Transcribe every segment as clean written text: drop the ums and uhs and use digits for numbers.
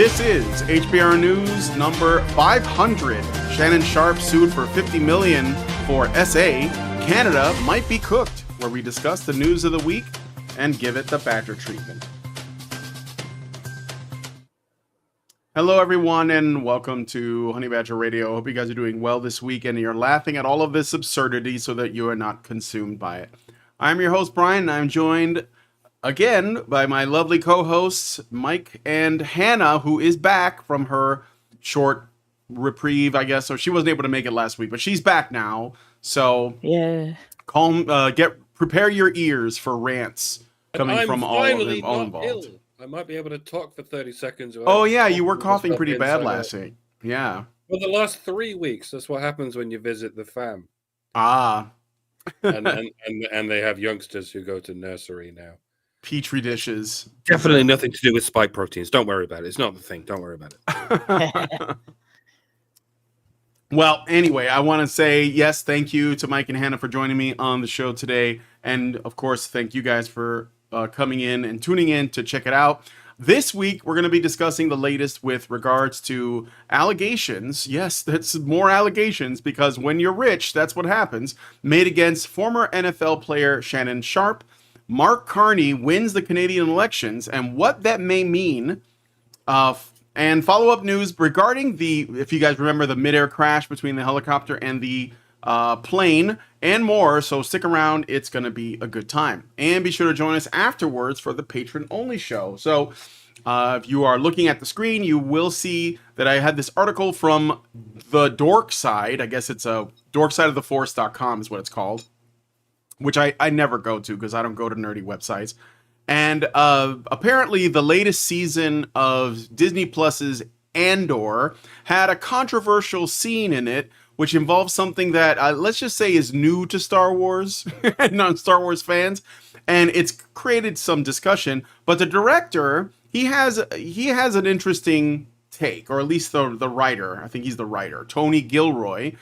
This is HBR News number 500. Shannon Sharpe sued for $50 million for SA. Canada might be cooked, where we discuss the news of the week and give it the Badger treatment. Hello, everyone, and welcome to Honey Badger Radio. I hope you guys are doing well this week and you're laughing at all of this absurdity so that you are not consumed by it. I'm your host, Brian, and I'm joined again by my lovely co-hosts, Mike and Hannah, who is back from her short reprieve, I guess. So she wasn't able to make it last week, but she's back now. So yeah, prepare your ears for rants coming from all involved. Ill. I might be able to talk for 30 seconds. Oh yeah, you were coughing pretty bad last week. Yeah. For the last 3 weeks, that's what happens when you visit the fam. Ah. and they have youngsters who go to nursery now. Petri dishes. Definitely nothing to do with spike proteins. Don't worry about it. It's not the thing. Don't worry about it. Well, anyway, I want to say yes, thank you to Mike and Hannah for joining me on the show today. And of course, thank you guys for coming in and tuning in to check it out. This week, we're going to be discussing the latest with regards to allegations. Yes, that's more allegations, because when you're rich, that's what happens. Made against former NFL player Shannon Sharpe. Mark Carney wins the Canadian elections, and what that may mean. And follow-up news regarding if you guys remember, the mid-air crash between the helicopter and the plane, and more. So stick around. It's going to be a good time. And be sure to join us afterwards for the patron-only show. So if you are looking at the screen, you will see that I had this article from the Dork Side. I guess it's a dorksideoftheforce.com is what it's called, which I never go to because I don't go to nerdy websites. And apparently the latest season of Disney Plus's Andor had a controversial scene in it, which involves something that, let's just say, is new to Star Wars and non-Star Wars fans. And it's created some discussion. But the director, he has an interesting take, or at least the writer. I think he's the writer, Tony Gilroy.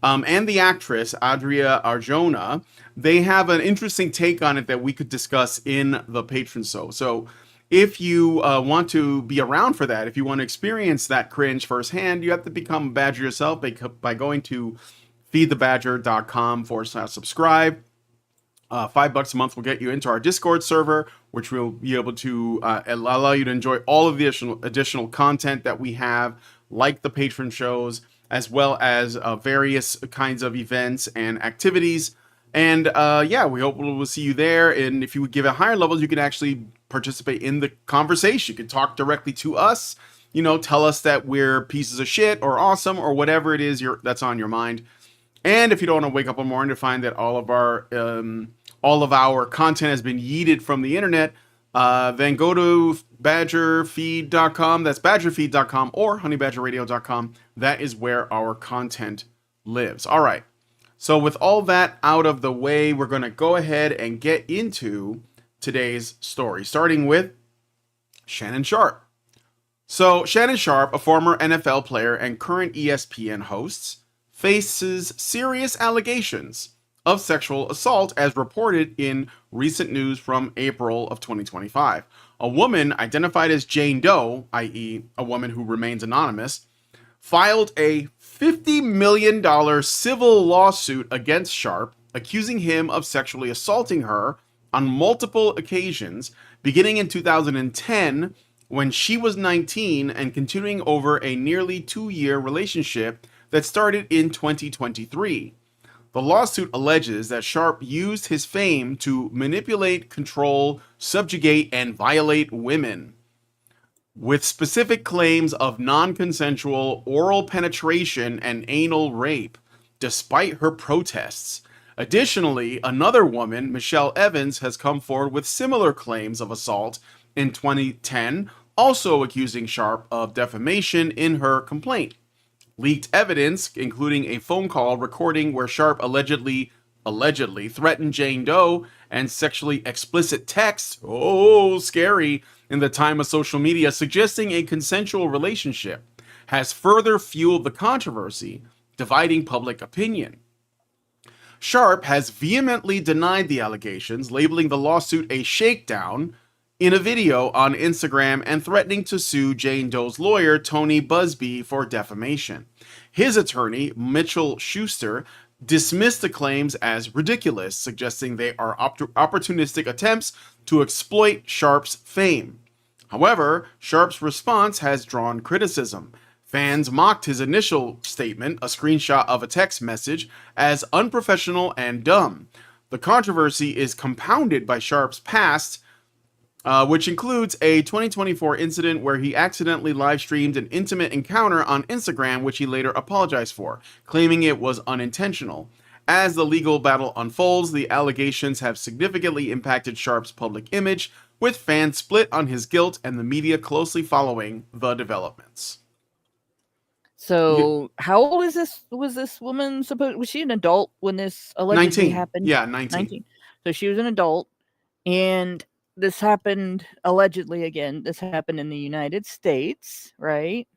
And the actress, Adria Arjona, they have an interesting take on it that we could discuss in the patron show. So if you want to be around for that, if you want to experience that cringe firsthand, you have to become a Badger yourself by going to feedthebadger.com/subscribe. $5 a month will get you into our Discord server, which will be able to allow you to enjoy all of the additional content that we have, like the patron shows, as well as various kinds of events and activities. And we hope we'll see you there. And if you would give it higher levels, you can actually participate in the conversation. You can talk directly to us, tell us that we're pieces of shit or awesome or whatever it is that's on your mind. And if you don't want to wake up one morning to find that all of our content has been yeeted from the internet, then go to badgerfeed.com. That's badgerfeed.com or honeybadgerradio.com. That is where our content lives. All right. So with all that out of the way, we're going to go ahead and get into today's story, starting with Shannon Sharpe. So Shannon Sharpe, a former NFL player and current ESPN host, faces serious allegations of sexual assault, as reported in recent news from April of 2025. A woman identified as Jane Doe, i.e. a woman who remains anonymous, filed a $50 million civil lawsuit against Sharpe, accusing him of sexually assaulting her on multiple occasions, beginning in 2010 when she was 19 and continuing over a nearly 2-year relationship that started in 2023. The lawsuit alleges that Sharpe used his fame to manipulate, control, subjugate, and violate women, with specific claims of non-consensual oral penetration and anal rape, despite her protests. Additionally, another woman, Michelle Evans, has come forward with similar claims of assault in 2010, also accusing Sharpe of defamation in her complaint. Leaked evidence, including a phone call recording where Sharpe allegedly threatened Jane Doe, and sexually explicit texts, scary, in the time of social media, suggesting a consensual relationship, has further fueled the controversy, dividing public opinion. Sharpe has vehemently denied the allegations, labeling the lawsuit a shakedown in a video on Instagram and threatening to sue Jane Doe's lawyer, Tony Busby, for defamation. His attorney, Mitchell Schuster, dismissed the claims as ridiculous, suggesting they are opportunistic attempts to exploit Sharpe's fame. However, Sharpe's response has drawn criticism. Fans mocked his initial statement, a screenshot of a text message, as unprofessional and dumb. The controversy is compounded by Sharpe's past, which includes a 2024 incident where he accidentally live streamed an intimate encounter on Instagram, which he later apologized for, claiming it was unintentional. As the legal battle unfolds, the allegations have significantly impacted Sharpe's public image, with fans split on his guilt and the media closely following the developments. So, how old is this? Was this woman supposed? Was she an adult when this allegedly 19. happened? Yeah, 19. So she was an adult, and this happened allegedly again. This happened in the United States, right?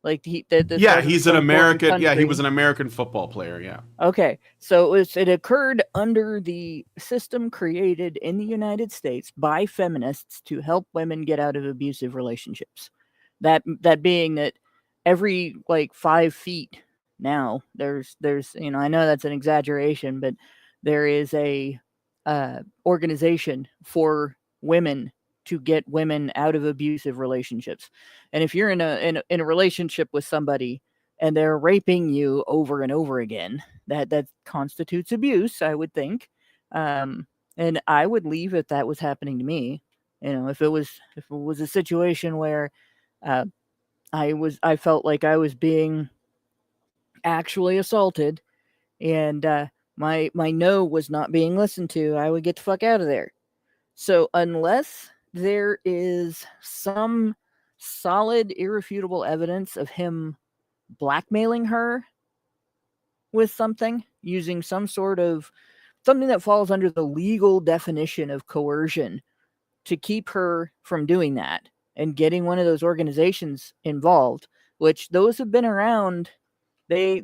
Like he's an American. Yeah, he was an American football player. Yeah. Okay, so it occurred under the system created in the United States by feminists to help women get out of abusive relationships. That being that every 5 feet now there's I know that's an exaggeration, but there is a organization for women to get women out of abusive relationships. And if you're in a relationship with somebody and they're raping you over and over again, that constitutes abuse, I would think. And I would leave if that was happening to me. If it was a situation where I felt like I was being actually assaulted and my no was not being listened to, I would get the fuck out of there. So unless there is some solid, irrefutable evidence of him blackmailing her with something, using something that falls under the legal definition of coercion to keep her from doing that and getting one of those organizations involved, which those have been around. They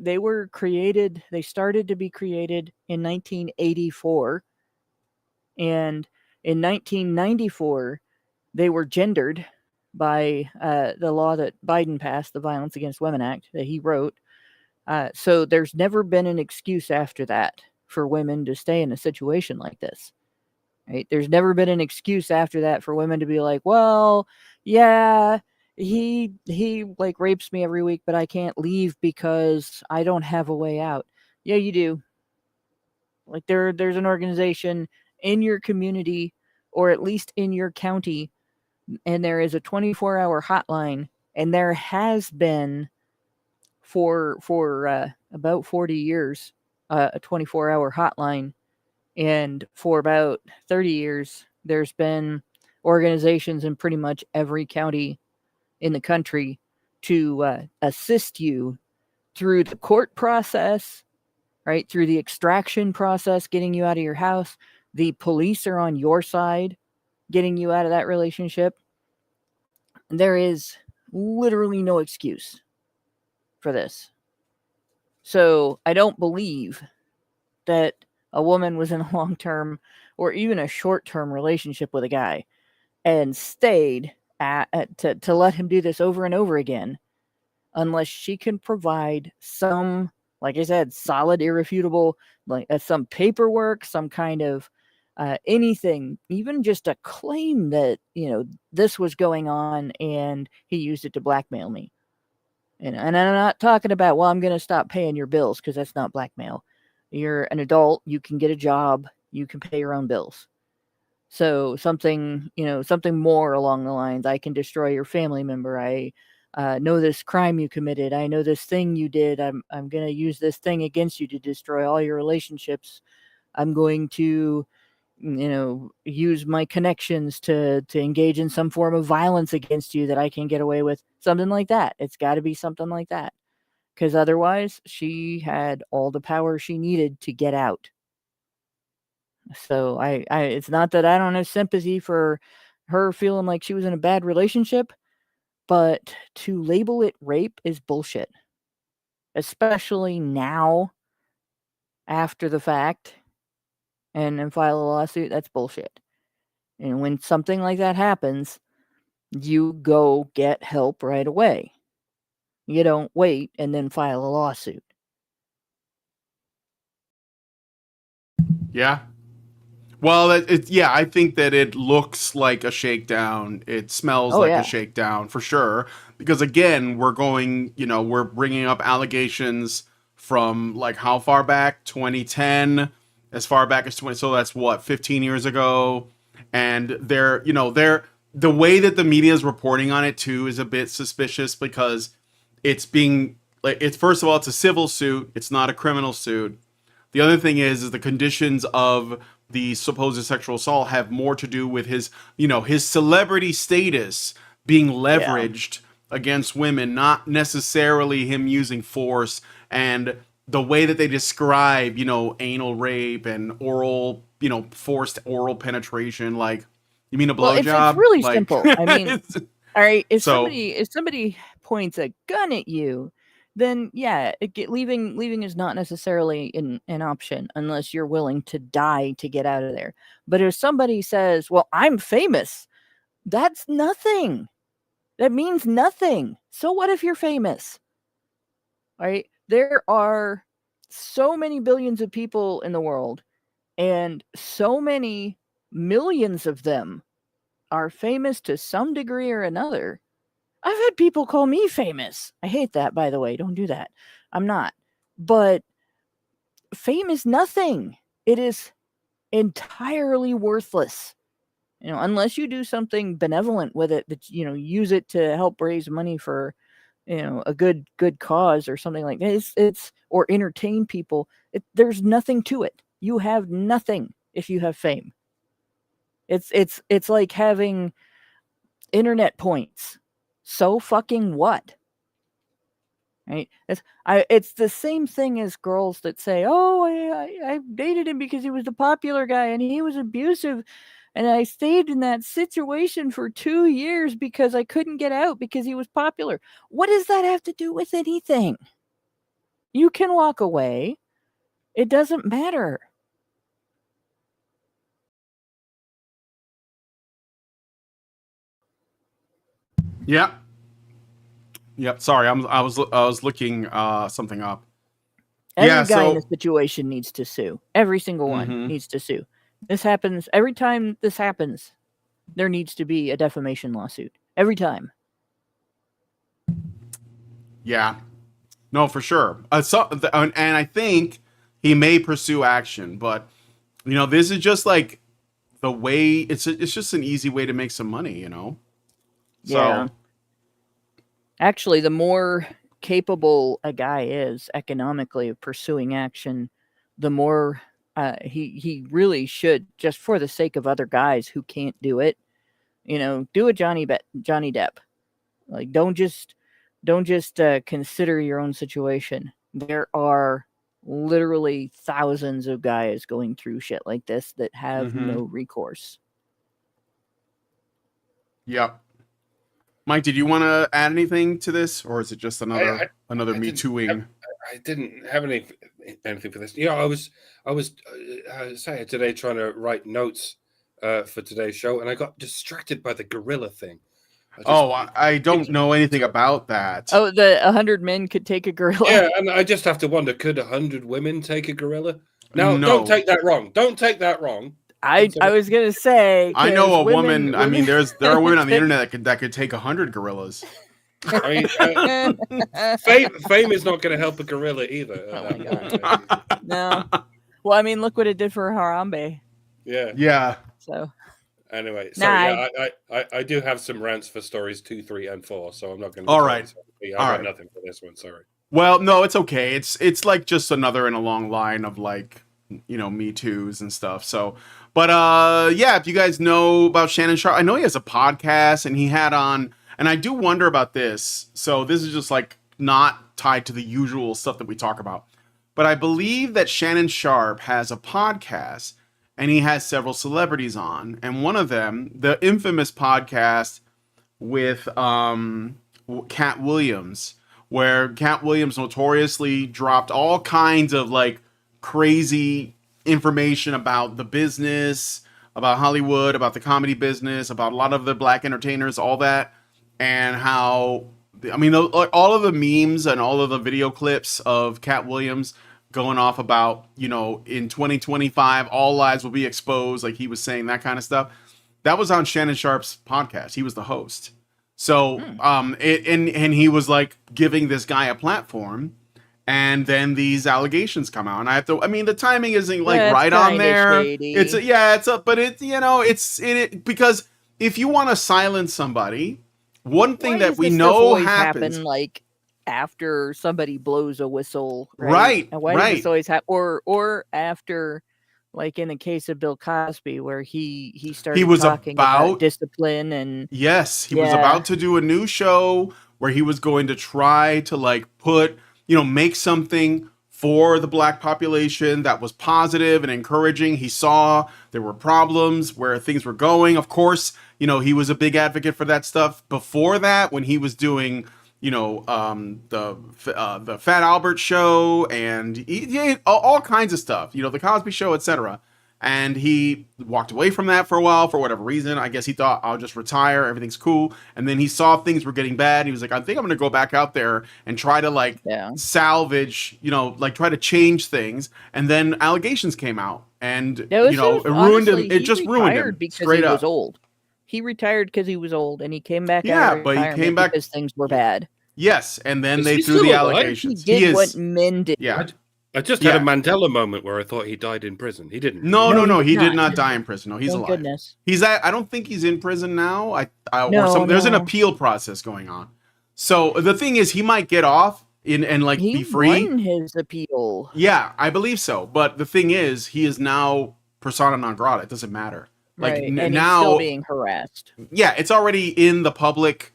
started to be created in 1984, and in 1994 they were gendered by the law that Biden passed, the Violence Against Women Act that he wrote. So there's never been an excuse after that for women to stay in a situation like this. Right? There's never been an excuse after that for women to be like, well, yeah, he rapes me every week, but I can't leave because I don't have a way out. Yeah, you do. There's an organization in your community, or at least in your county, and there is a 24-hour hotline, and there has been for about 40 years a 24-hour hotline, and for about 30 years there's been organizations in pretty much every county in the country to assist you through the court process, right, through the extraction process, getting you out of your house. The police are on your side, getting you out of that relationship. There is literally no excuse for this. So I don't believe that a woman was in a long-term or even a short-term relationship with a guy and stayed to let him do this over and over again, unless she can provide some, like I said, solid, irrefutable, some paperwork, some kind of anything, even just a claim that, this was going on and he used it to blackmail me. And I'm not talking about, well, I'm going to stop paying your bills, because that's not blackmail. You're an adult. You can get a job. You can pay your own bills. So something more along the lines, I can destroy your family member. I know this crime you committed. I know this thing you did. I'm going to use this thing against you to destroy all your relationships. I'm going to, use my connections to engage in some form of violence against you that I can get away with. Something like that. It's got to be something like that. Because otherwise, she had all the power she needed to get out. So I it's not that I don't have sympathy for her feeling like she was in a bad relationship, but to label it rape is bullshit. Especially now, after the fact, and file a lawsuit, that's bullshit. And when something like that happens, you go get help right away. You don't wait and then file a lawsuit. Yeah. Well, I think that it looks like a shakedown. It smells Oh, like a yeah. shakedown for sure. Because again, we're bringing up allegations from like how far back? 2010, as far back as 20. So that's what, 15 years ago. And the way that the media is reporting on it too is a bit suspicious because it's being like, it's first of all, it's a civil suit. It's not a criminal suit. The other thing is the conditions of the supposed sexual assault have more to do with his celebrity status being leveraged against women, not necessarily him using force. And the way that they describe, anal rape and oral, forced oral penetration, like, you mean a Well, it's blowjob? really Like, simple. I mean, all right, if so somebody points a gun at you, then yeah, leaving is not necessarily an option unless you're willing to die to get out of there. But if somebody says, "Well, I'm famous," that's nothing. That means nothing. So what if you're famous? Right? There are so many billions of people in the world, and so many millions of them are famous to some degree or another. I've had people call me famous. I hate that, by the way. Don't do that. I'm not. But fame is nothing. It is entirely worthless. Unless you do something benevolent with it, that use it to help raise money for a good cause or something like that. It's or entertain people. There's nothing to it. You have nothing if you have fame. It's like having internet points. So fucking what? Right? It's the same thing as girls that say, "Oh, I dated him because he was the popular guy and he was abusive, and I stayed in that situation for 2 years because I couldn't get out because he was popular." What does that have to do with anything? You can walk away. It doesn't matter. yeah. Yep. Sorry, I was looking something up. Every Yeah. guy in So this situation needs to sue. Every single one mhm. needs to sue. This happens every time this happens. There needs to be a defamation lawsuit. Every time. Yeah. No, for sure. And I think he may pursue action, but this is just like the way it's just an easy way to make some money. Yeah. So Actually, the more capable a guy is economically of pursuing action, the more he really should, just for the sake of other guys who can't do it, do a Johnny Depp. Like, don't just consider your own situation. There are literally thousands of guys going through shit like this that have no recourse. yep. Mike, did you want to add anything to this, or is it just another I Me Tooing? I didn't have anything for this. I was say today trying to write notes for today's show, and I got distracted by the gorilla thing. I don't know anything about that. Oh, the 100 men could take a gorilla. Yeah, and I just have to wonder: could 100 women take a gorilla? Now, No. don't take that wrong. Don't take that wrong. I was gonna say, I know a 'cause woman. I mean, there are women on the take- internet that could take 100 gorillas. I mean, fame is not going to help a gorilla either. Oh my God. No. Well, I mean, look what it did for Harambe. Yeah. Yeah. So Anyway, so Nah, yeah, I do have some rants for stories 2, 3, and 4, so I'm not going to. All right. I All got right. nothing for this one. Sorry. Well, no, it's okay. It's like just another in a long line of like, Me Too's and stuff. So, but yeah, if you guys know about Shannon Sharpe, I know he has a podcast and he had on, and I do wonder about this. So this is just like not tied to the usual stuff that we talk about. But I believe that Shannon Sharpe has a podcast and he has several celebrities on. And one of them, the infamous podcast with Cat Williams, where Cat Williams notoriously dropped all kinds of like crazy information about the business, about Hollywood, about the comedy business, about a lot of the black entertainers, all that, and how, I mean, all of the memes and all of the video clips of Cat Williams going off about, you know, in 2025, all lies will be exposed, like he was saying, that kind of stuff. That was on Shannon Sharpe's podcast. He was the host. So, and he was like giving this guy a platform, and then these allegations come out, and I mean, the timing isn't like right on there. Shady. But it's, you know, because if you want to silence somebody, one thing that we know happens, like after somebody blows a whistle, right? And why does this always happen? Or after, like in the case of Bill Cosby, where he started talking about discipline, and he was about to do a new show where he was going to try to like put, you know, make something for the black population that was positive and encouraging. He saw there were problems where things were going. Of course, you know, he was a big advocate for that stuff before that, when he was doing, you know, the Fat Albert show and all kinds of stuff, you know, the Cosby Show, etc. And he walked away from that for a while for whatever reason. I guess he thought, I'll just retire, everything's cool. And then he saw things were getting bad. He was like, I think I'm going to go back out there and try to like salvage, you know, like try to change things. And then allegations came out, and you know, it ruined him. It just ruined him because he was old. He retired because he was old, and he came back out of but he came back because things were bad. Yes, and then they threw the allegations. He did what men did. Yeah. I just had a Mandela moment where I thought he died in prison. He didn't. No, he did not die in prison. No, he's alive. Goodness. I don't think he's in prison now. There's an appeal process going on. So the thing is, he might get off and like be free. He won his appeal. Yeah, I believe so. But the thing is, he is now persona non grata. It doesn't matter. Like and now, he's still being harassed. Yeah, it's already in the public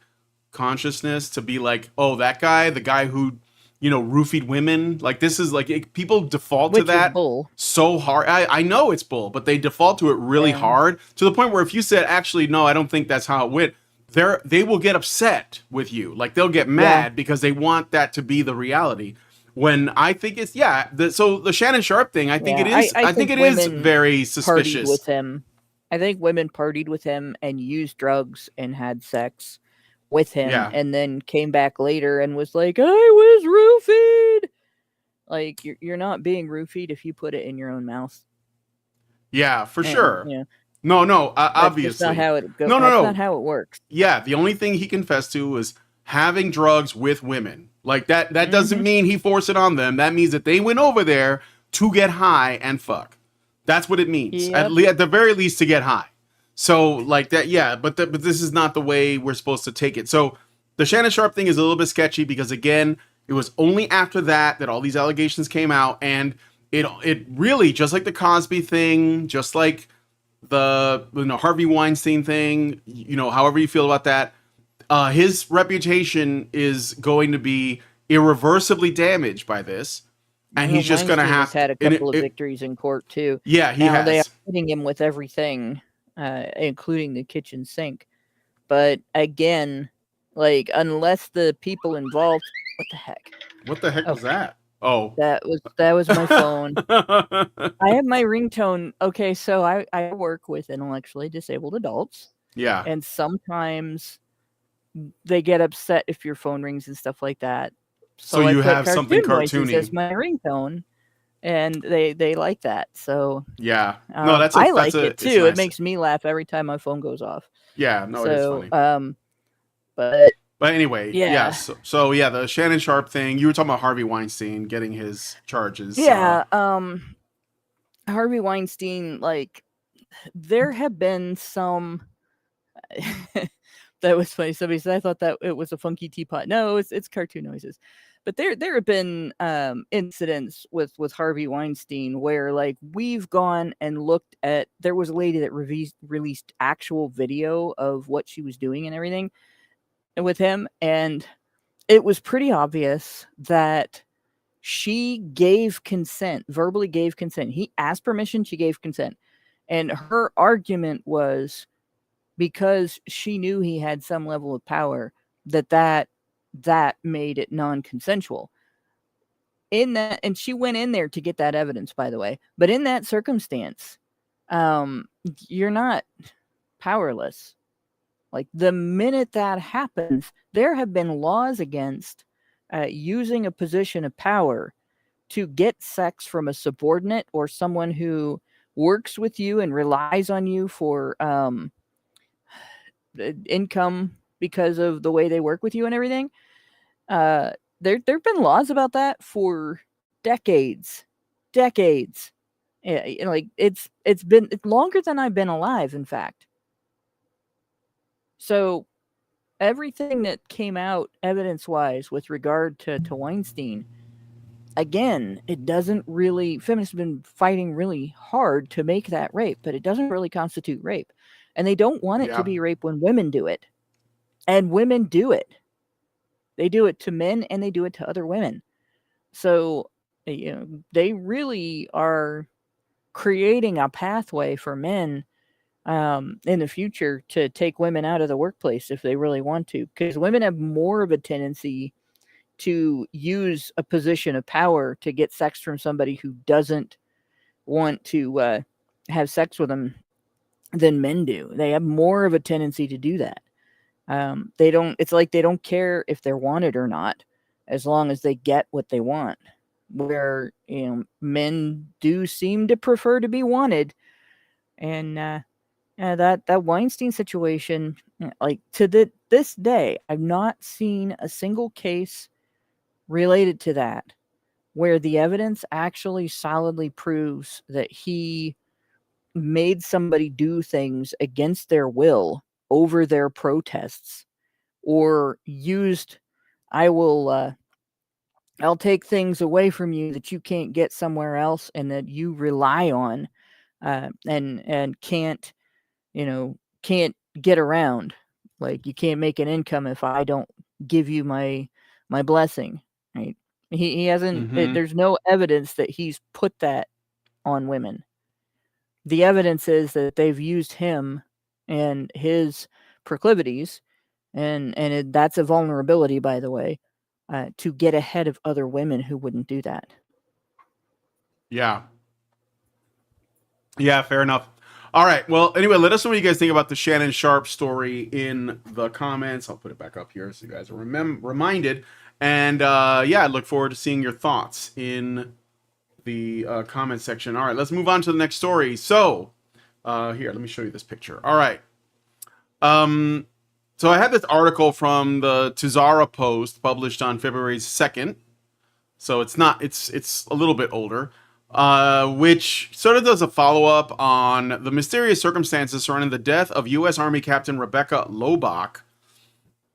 consciousness to be like, oh, that guy, the guy who, you know, roofied women. Like, this is like, people default to that so hard. I know it's bull, but they default to it really hard, to the point where if you said, actually, no, I don't think that's how it went, they will get upset with you. Like, they'll get mad because they want that to be the reality. When I think it's so the Shannon Sharpe thing, I think it is. I think it is very suspicious with him. I think women partied with him and used drugs and had sex with him, and then came back later and was like, I was roofied. Like, you're not being roofied if you put it in your own mouth. Yeah, for sure. Yeah. No, obviously. That's not how it goes. No. That's not how it works. Yeah, the only thing he confessed to was having drugs with women. Like, that doesn't mean he forced it on them. That means that they went over there to get high and fuck. That's what it means. Yep. At the very least, to get high. So, like that, but this is not the way we're supposed to take it. So, the Shannon Sharpe thing is a little bit sketchy because, again, it was only after that all these allegations came out, and it really, just like the Cosby thing, just like the Harvey Weinstein thing, you know, however you feel about that, his reputation is going to be irreversibly damaged by this. And he's just going to have had a couple of victories in court too. Yeah, he has. They are hitting him with everything, including the kitchen sink. But again, like, unless the people involved, what the heck? What the heck was that? Oh, that was my phone. I have my ringtone. Okay, so I work with intellectually disabled adults. Yeah, and sometimes they get upset if your phone rings and stuff like that. So you have something cartoony as my ringtone, and they like that. So yeah, I like it too. Nice. It makes me laugh every time my phone goes off. Yeah, no, it is funny. But anyway, So the Shannon Sharpe thing. You were talking about Harvey Weinstein getting his charges. Yeah, Harvey Weinstein. Like, there have been some. That was funny. Somebody said, I thought that it was a funky teapot. No, it's cartoon noises. But there have been incidents with Harvey Weinstein where, like, we've gone and looked at, there was a lady that released actual video of what she was doing and everything with him. And it was pretty obvious that she gave consent, verbally gave consent. He asked permission, she gave consent. And her argument was, because she knew he had some level of power, that made it non-consensual. In that, and she went in there to get that evidence, by the way. But in that circumstance, you're not powerless. Like, the minute that happens, there have been laws against using a position of power to get sex from a subordinate or someone who works with you and relies on you for income because of the way they work with you and everything. There've been laws about that for decades. Yeah, like it's been longer than I've been alive, in fact. So everything that came out evidence-wise with regard to Weinstein, again, it doesn't really, feminists have been fighting really hard to make that rape, but it doesn't really constitute rape. And they don't want it to be rape when women do it. And women do it. They do it to men and they do it to other women. So, they really are creating a pathway for men in the future to take women out of the workplace if they really want to, because women have more of a tendency to use a position of power to get sex from somebody who doesn't want to have sex with them than men do. They have more of a tendency to do that. It's like they don't care if they're wanted or not, as long as they get what they want. Where, men do seem to prefer to be wanted. And that Weinstein situation, like, to this day, I've not seen a single case related to that where the evidence actually solidly proves that he made somebody do things against their will over their protests, or used, I'll take things away from you that you can't get somewhere else and that you rely on, and can't get around. Like, you can't make an income if I don't give you my blessing, right? He hasn't. There's no evidence that he's put that on women. The evidence is that they've used him and his proclivities, and that's a vulnerability, by the way, to get ahead of other women who wouldn't do that. Yeah, fair enough. All right. Well, anyway, let us know what you guys think about the Shannon Sharpe story in the comments. I'll put it back up here so you guys are reminded. And I look forward to seeing your thoughts in the comment section. All right, let's move on to the next story. So, here, let me show you this picture. All right. So I had this article from the Tuzara Post published on February 2nd. So it's a little bit older, which sort of does a follow-up on the mysterious circumstances surrounding the death of U.S. Army Captain Rebecca Lobach.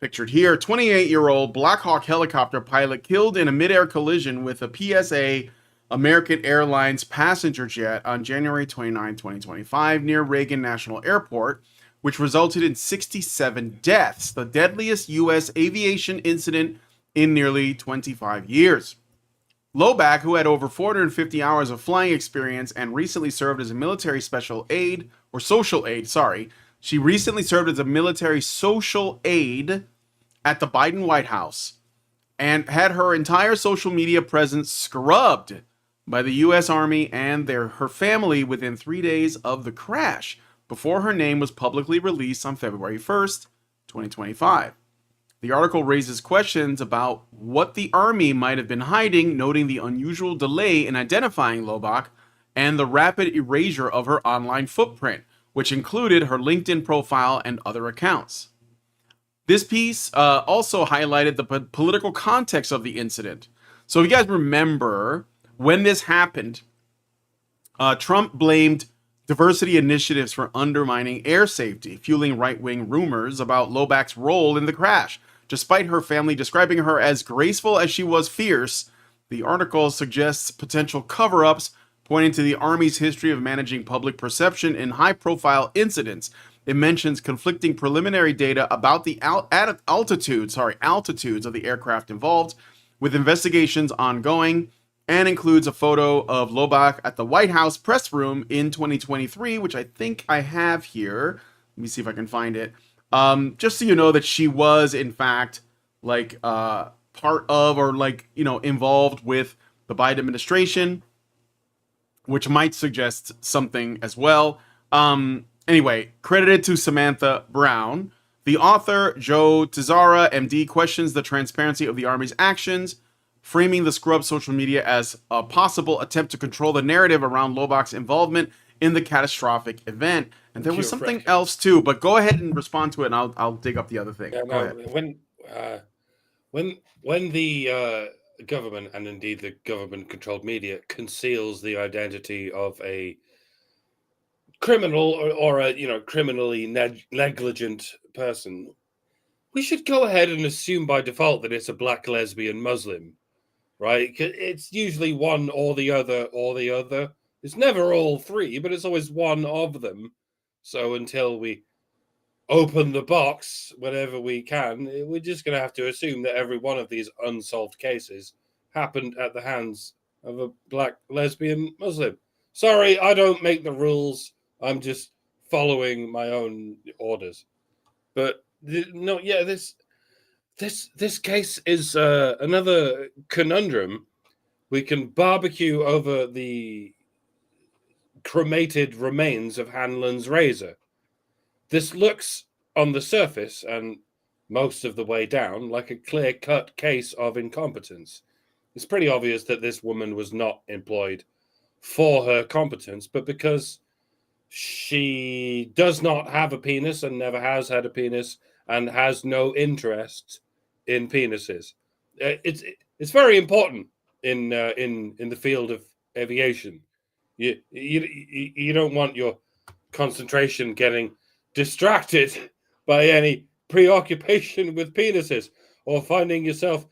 Pictured here, 28-year-old Black Hawk helicopter pilot killed in a mid-air collision with a PSA American Airlines passenger jet on January 29, 2025, near Reagan National Airport, which resulted in 67 deaths, the deadliest U.S. aviation incident in nearly 25 years. Lobach, who had over 450 hours of flying experience and recently served as a military social aide, she recently served as a military social aide at the Biden White House and had her entire social media presence scrubbed by the U.S. Army and her family within 3 days of the crash, before her name was publicly released on February 1st, 2025. The article raises questions about what the Army might have been hiding, noting the unusual delay in identifying Lobach and the rapid erasure of her online footprint, which included her LinkedIn profile and other accounts. This piece also highlighted the political context of the incident. So if you guys remember, when this happened, Trump blamed diversity initiatives for undermining air safety, fueling right-wing rumors about Lobach's role in the crash. Despite her family describing her as graceful as she was fierce, the article suggests potential cover-ups, pointing to the Army's history of managing public perception in high-profile incidents. It mentions conflicting preliminary data about the altitudes of the aircraft involved, with investigations ongoing, and includes a photo of Lobach at the White House press room in 2023, which I think I have here. Let me see if I can find it. Just so you know that she was, in fact, part of, or involved with the Biden administration. which might suggest something as well. Anyway, credited to Samantha Brown. The author, Joe Tizara, MD, questions the transparency of the Army's actions, framing the scrub social media as a possible attempt to control the narrative around Lobach's involvement in the catastrophic event. And there was something else too, but go ahead and respond to it, and I'll dig up the other thing. Yeah, go ahead. When the government, and indeed the government-controlled media, conceals the identity of a criminal or a criminally negligent person, we should go ahead and assume by default that it's a black lesbian Muslim, right? It's usually one or the other or the other. It's never all three, but it's always one of them. So until we open the box whenever we can, we're just going to have to assume that every one of these unsolved cases happened at the hands of a black lesbian Muslim. Sorry, I don't make the rules. I'm just following my own orders. But this case is another conundrum. We can barbecue over the cremated remains of Hanlon's razor. This looks on the surface and most of the way down like a clear-cut case of incompetence. It's pretty obvious that this woman was not employed for her competence, but because she does not have a penis and never has had a penis and has no interest in penises. It's very important in the field of aviation. You don't want your concentration getting distracted by any preoccupation with penises or finding yourself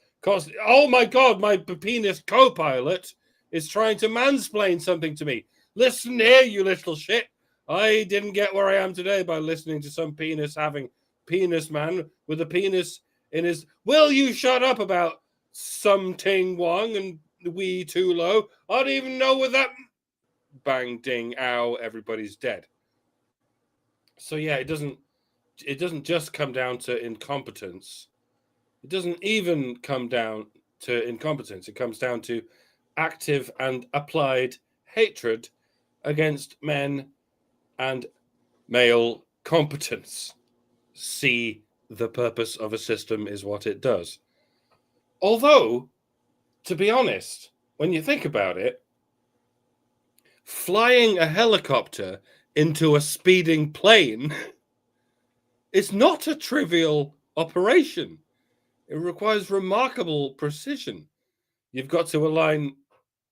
oh my God, my penis co-pilot is trying to mansplain something to me. Listen here, you little shit. I didn't get where I am today by listening to some penis-having penis man with a penis in his... Will you shut up about some ting wong and wee too low? I don't even know where that... Bang, ding, ow, everybody's dead. So yeah, it doesn't just come down to incompetence. It doesn't even come down to incompetence. It comes down to active and applied hatred against men and male competence. See, the purpose of a system is what it does. Although, to be honest, when you think about it, flying a helicopter into a speeding plane is not a trivial operation. It requires remarkable precision. You've got to align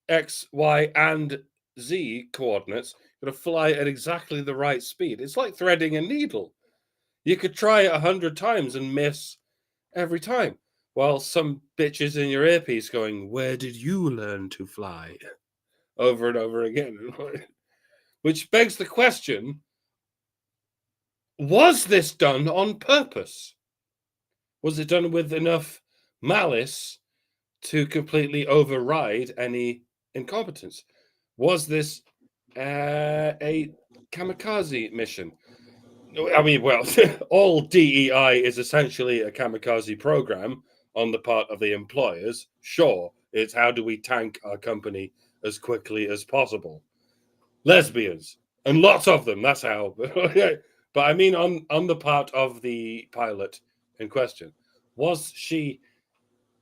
X, Y, and Z coordinates. You've got to fly at exactly the right speed. It's like threading a needle. You could try it 100 times and miss every time, while some bitches in your earpiece going, "Where did you learn to fly?" over and over again. Which begs the question, was this done on purpose? Was it done with enough malice to completely override any incompetence? Was this a kamikaze mission? I mean, well, all DEI is essentially a kamikaze program on the part of the employers. Sure, it's how do we tank our company as quickly as possible. Lesbians, and lots of them, that's how. But I mean, on the part of the pilot in question, was she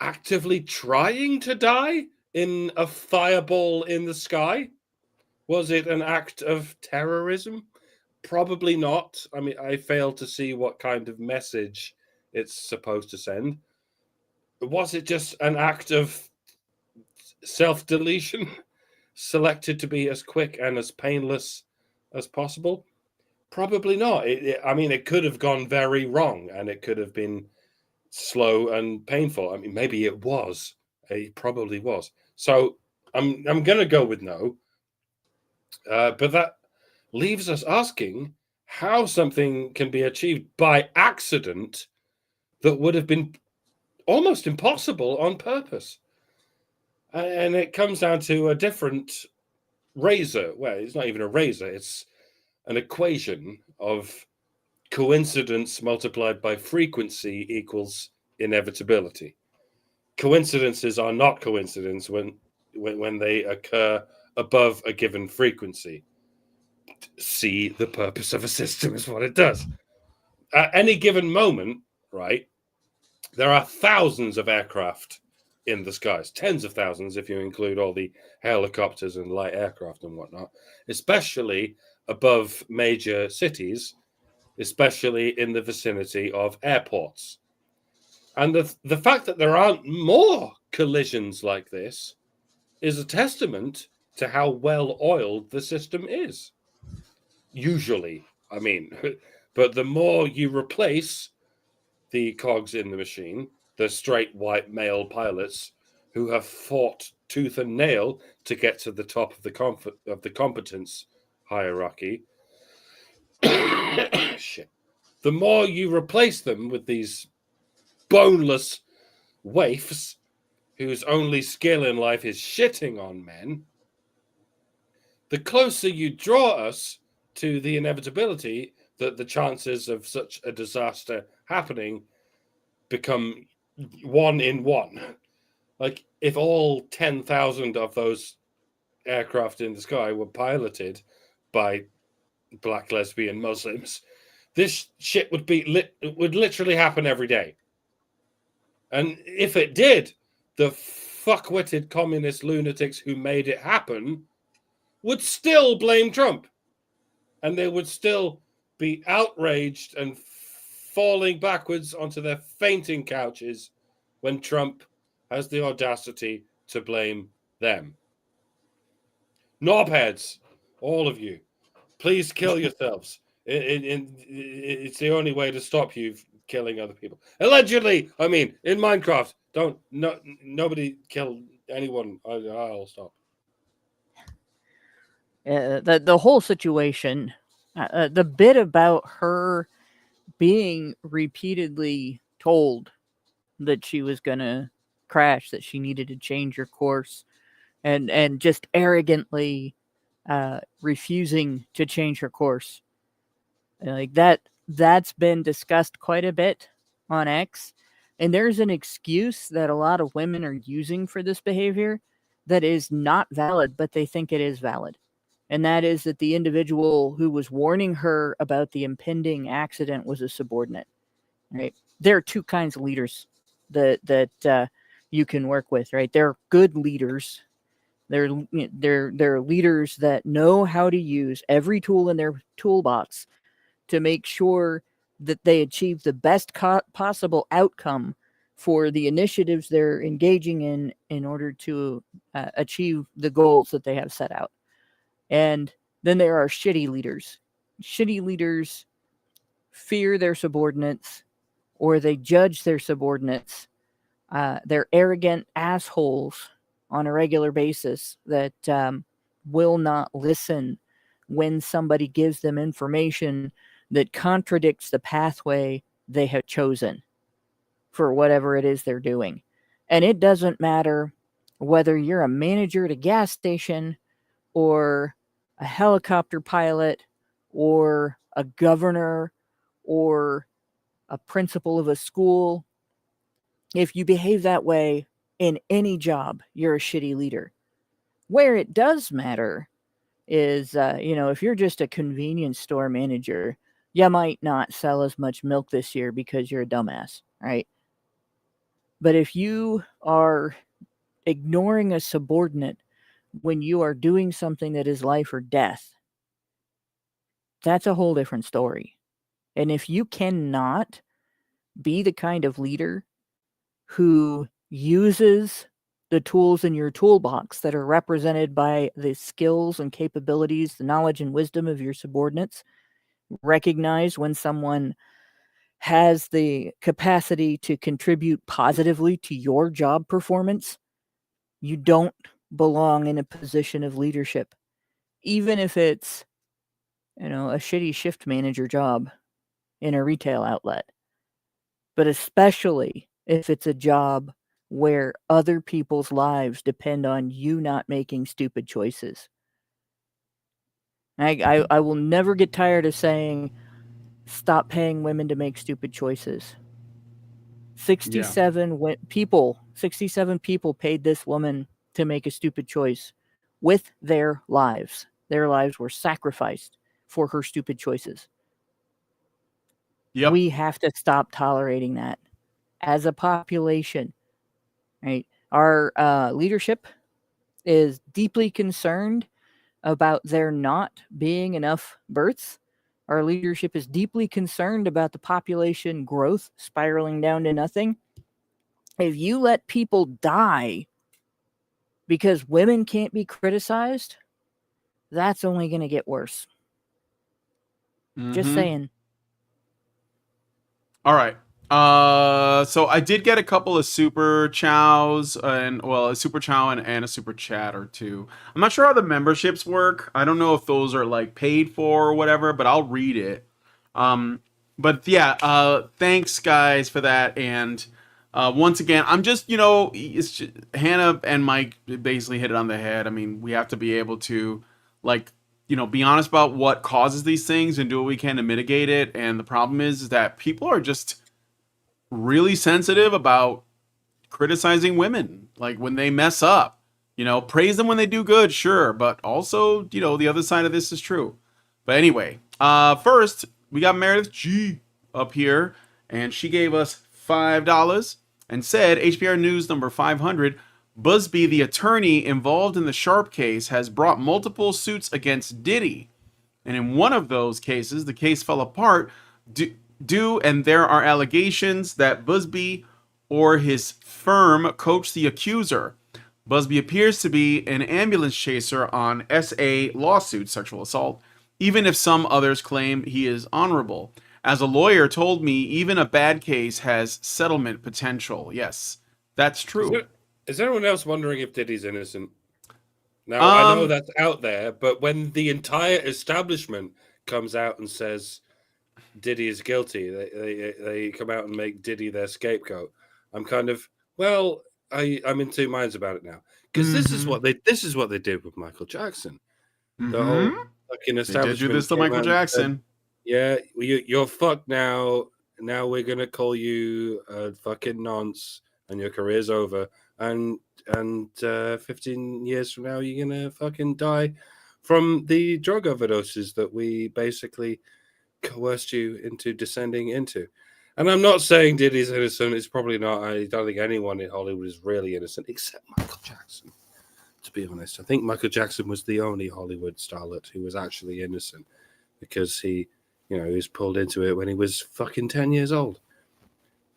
actively trying to die in a fireball in the sky? Was it an act of terrorism? Probably not. I mean, I fail to see what kind of message it's supposed to send. Was it just an act of self-deletion, selected to be as quick and as painless as possible? Probably not. I mean, it could have gone very wrong, and it could have been slow and painful. I mean, maybe it was. It probably was. So I'm going to go with no. But that leaves us asking how something can be achieved by accident that would have been almost impossible on purpose. And it comes down to a different razor. Well, it's not even a razor. It's an equation of coincidence multiplied by frequency equals inevitability. Coincidences are not coincidence when they occur above a given frequency. See, the purpose of a system is what it does. At any given moment, right, there are thousands of aircraft in the skies, tens of thousands if you include all the helicopters and light aircraft and whatnot, especially above major cities, especially in the vicinity of airports. And the fact that there aren't more collisions like this is a testament to how well oiled the system is. Usually, I mean, but the more you replace the cogs in the machine, the straight white male pilots who have fought tooth and nail to get to the top of the competence hierarchy, shit. The more you replace them with these boneless waifs whose only skill in life is shitting on men, the closer you draw us to the inevitability that the chances of such a disaster happening become 1 in 1. Like, if all 10,000 of those aircraft in the sky were piloted by black lesbian Muslims, this shit would literally happen every day. And if it did, the fuck-witted communist lunatics who made it happen would still blame Trump. And they would still be outraged and falling backwards onto their fainting couches when Trump has the audacity to blame them. Knobheads, all of you, please kill yourselves. It's the only way to stop you killing other people. Allegedly, I mean, in Minecraft, nobody kill anyone. I'll stop. The whole situation, the bit about her being repeatedly told that she was gonna crash, that she needed to change her course, and just arrogantly refusing to change her course, like that's been discussed quite a bit on X, and there's an excuse that a lot of women are using for this behavior that is not valid, but they think it is valid. And that is that the individual who was warning her about the impending accident was a subordinate. Right? There are two kinds of leaders that you can work with. Right? There are good leaders. They're leaders that know how to use every tool in their toolbox to make sure that they achieve the best possible outcome for the initiatives they're engaging in order to achieve the goals that they have set out. And then there are shitty leaders. Shitty leaders fear their subordinates, or they judge their subordinates. They're arrogant assholes on a regular basis that will not listen when somebody gives them information that contradicts the pathway they have chosen for whatever it is they're doing. And it doesn't matter whether you're a manager at a gas station or a helicopter pilot or a governor or a principal of a school. If you behave that way in any job, you're a shitty leader. Where it does matter is, if you're just a convenience store manager, you might not sell as much milk this year because you're a dumbass, right? But if you are ignoring a subordinate when you are doing something that is life or death, that's a whole different story. And if you cannot be the kind of leader who uses the tools in your toolbox that are represented by the skills and capabilities, the knowledge and wisdom of your subordinates, recognize when someone has the capacity to contribute positively to your job performance, you don't belong in a position of leadership. Even if it's, a shitty shift manager job in a retail outlet. But especially if it's a job where other people's lives depend on you not making stupid choices. I will never get tired of saying, stop paying women to make stupid choices. 67 people paid this woman to make a stupid choice. with their lives. Their lives were sacrificed for her stupid choices. Yep. We have to stop tolerating that as a population, right? Our leadership is deeply concerned about there not being enough births. Our leadership is deeply concerned about the population growth spiraling down to nothing. If you let people die because women can't be criticized, that's only going to get worse. Just Mhm. saying. All right. So I did get a couple of super chows a super chow and a super chat or two. I'm not sure how the memberships work. I don't know if those are like paid for or whatever, but I'll read it. But yeah, thanks guys for that. And once again, I'm just, it's just, Hannah and Mike basically hit it on the head. I mean, we have to be able to like be honest about what causes these things and do what we can to mitigate it. And the problem is that people are just really sensitive about criticizing women. Like when they mess up, praise them when they do good, sure. But also, the other side of this is true. But anyway, first, we got Meredith G up here, and she gave us $5 and said HBR News number 500. Busby, the attorney involved in the Sharpe case, has brought multiple suits against Diddy. And in one of those cases, the case fell apart and there are allegations that Busby or his firm coached the accuser. Busby appears to be an ambulance chaser on SA lawsuit sexual assault, even if some others claim he is honorable. As a lawyer told me, even a bad case has settlement potential. Yes, that's true. Is anyone else wondering if Diddy's innocent? Now, I know that's out there, but when the entire establishment comes out and says Diddy is guilty, they come out and make Diddy their scapegoat. I'm kind of, I'm in two minds about it now. Because this is what they did with Michael Jackson. The whole fucking establishment. They did do this to Michael Jackson. Yeah, you're fucked now. Now we're gonna call you a fucking nonce, and your career's over. And 15 years from now, you're gonna fucking die from the drug overdoses that we basically coerced you into descending into. And I'm not saying Diddy's innocent. It's probably not. I don't think anyone in Hollywood is really innocent, except Michael Jackson. To be honest, I think Michael Jackson was the only Hollywood starlet who was actually innocent, because he was pulled into it when he was fucking 10 years old.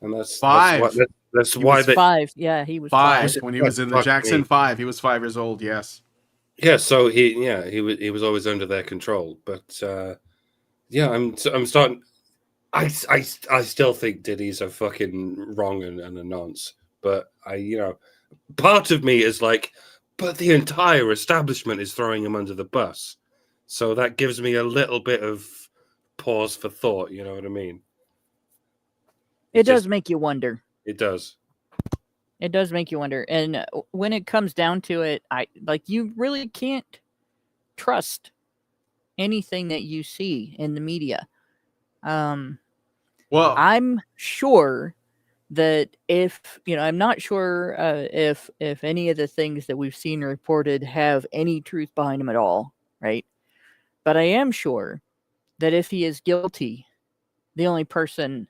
And that's 5. That's why they 5. Yeah, he was 5 when he was in the Jackson me. 5. He was 5 years old. Yes. Yeah. So he was always under their control. But I'm starting. I still think Diddy's a fucking wrong and a nonce. But part of me is like, but the entire establishment is throwing him under the bus. So that gives me a little bit of pause for thought. You know what I mean? It does make you wonder. It does. It does make you wonder. And when it comes down to it, you really can't trust anything that you see in the media. Well, I'm sure that I'm not sure if any of the things that we've seen reported have any truth behind them at all, right? But I am sure that if he is guilty, the only person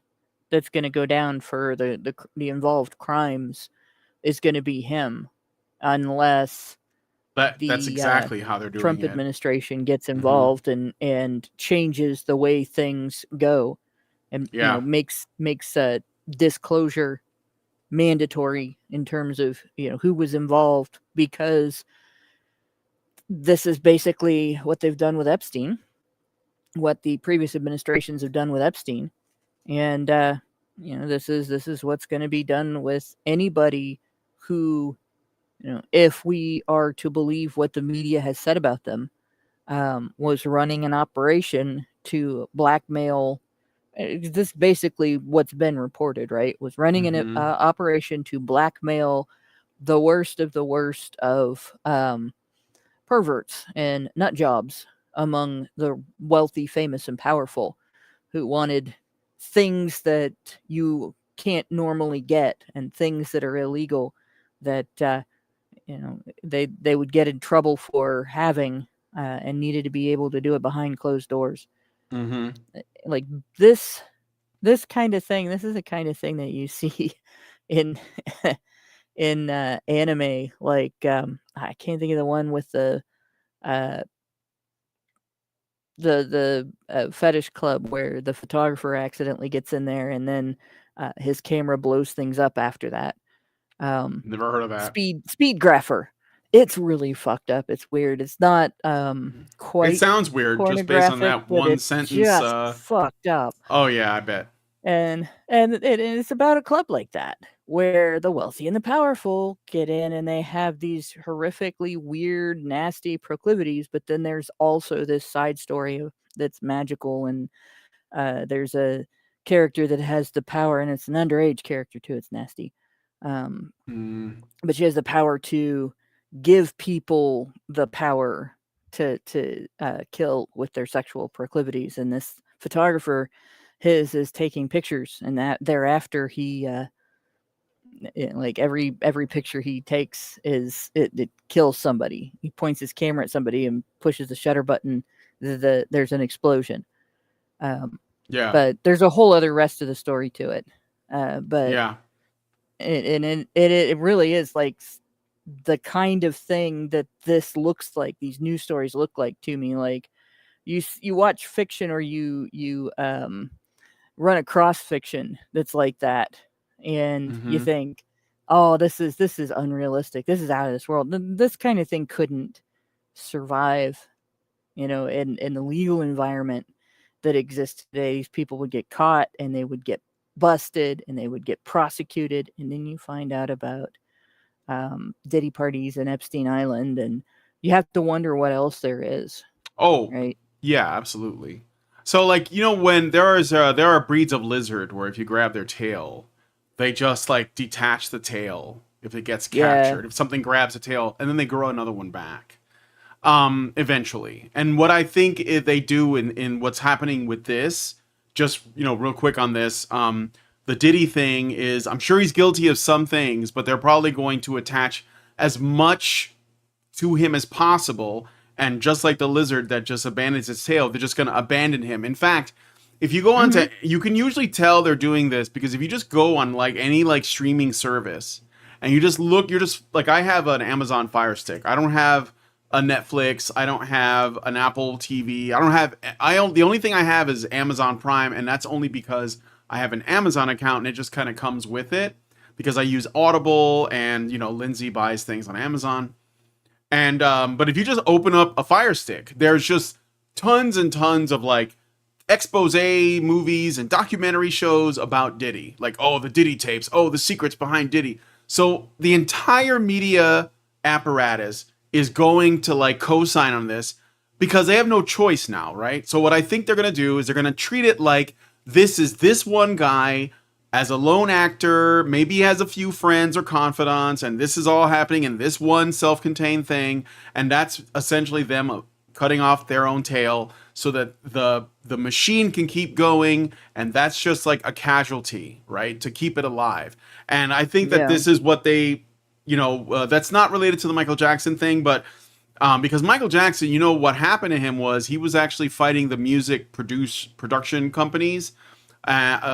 that's going to go down for the involved crimes is going to be him, unless that's exactly how they're doing Trump it. administration gets involved and changes the way things go, and makes disclosure mandatory in terms of who was involved, because this is basically what they've done with Epstein, what the previous administrations have done with Epstein, and this is what's going to be done with anybody who, if we are to believe what the media has said about them, was running an operation to blackmail. This is basically what's been reported, right? Was running an operation to blackmail the worst of the worst of perverts and nut jobs among the wealthy, famous, and powerful, who wanted things that you can't normally get and things that are illegal, that they would get in trouble for having and needed to be able to do it behind closed doors. Mm-hmm. Like this kind of thing. This is the kind of thing that you see in in anime. Like I can't think of the one with uh, the fetish club where the photographer accidentally gets in there and then his camera blows things up after that. Never heard of that. Speed grapher. It's really fucked up. It's weird. It's not It quite sounds weird just based on pornographic, that but one it's sentence. just fucked up. Oh yeah, I bet. And it's about a club like that where the wealthy and the powerful get in and they have these horrifically weird, nasty proclivities. But then there's also this side story that's magical, and there's a character that has the power, and it's an underage character too. It's nasty, but she has the power to give people the power to kill with their sexual proclivities. And this photographer, his is taking pictures, and that thereafter he like every picture he takes is it kills somebody. He points his camera at somebody and pushes the shutter button. There's an explosion. Yeah. But there's a whole other rest of the story to it. But Yeah. it really is like the kind of thing that this looks like. These news stories look like to me. Like you watch fiction, or you run across fiction that's like that, and you think, oh, this is unrealistic. This is out of this world. This kind of thing couldn't survive, in the legal environment that exists today. These people would get caught and they would get busted and they would get prosecuted, and then you find out about Diddy parties and Epstein Island, and you have to wonder what else there is. Oh, right? Yeah, absolutely. So, like, when there are breeds of lizard where if you grab their tail, they just like detach the tail if it gets captured. Yeah. If something grabs a tail, and then they grow another one back. Eventually. And what I think they do in what's happening with this, just, real quick on this, the Diddy thing is, I'm sure he's guilty of some things, but they're probably going to attach as much to him as possible. And just like the lizard that just abandons its tail, they're just going to abandon him. In fact, if you go on to, you can usually tell they're doing this because if you just go on like any like streaming service and you just look, you're just like, I have an Amazon Fire Stick. I don't have a Netflix. I don't have an Apple TV. The only thing I have is Amazon Prime, and that's only because I have an Amazon account and it just kind of comes with it because I use Audible and, Lindsay buys things on Amazon. And, but if you just open up a Fire Stick, there's just tons and tons of like expose movies and documentary shows about Diddy. Like, oh, the Diddy tapes. Oh, the secrets behind Diddy. So the entire media apparatus is going to like co-sign on this because they have no choice now, right? So what I think they're going to do is they're going to treat it like this is this one guy as a lone actor, maybe he has a few friends or confidants, and this is all happening in this one self-contained thing, and that's essentially them cutting off their own tail so that the machine can keep going, and that's just like a casualty, right, to keep it alive. And I think that this is what they, that's not related to the Michael Jackson thing, but because Michael Jackson, what happened to him was he was actually fighting the music production companies.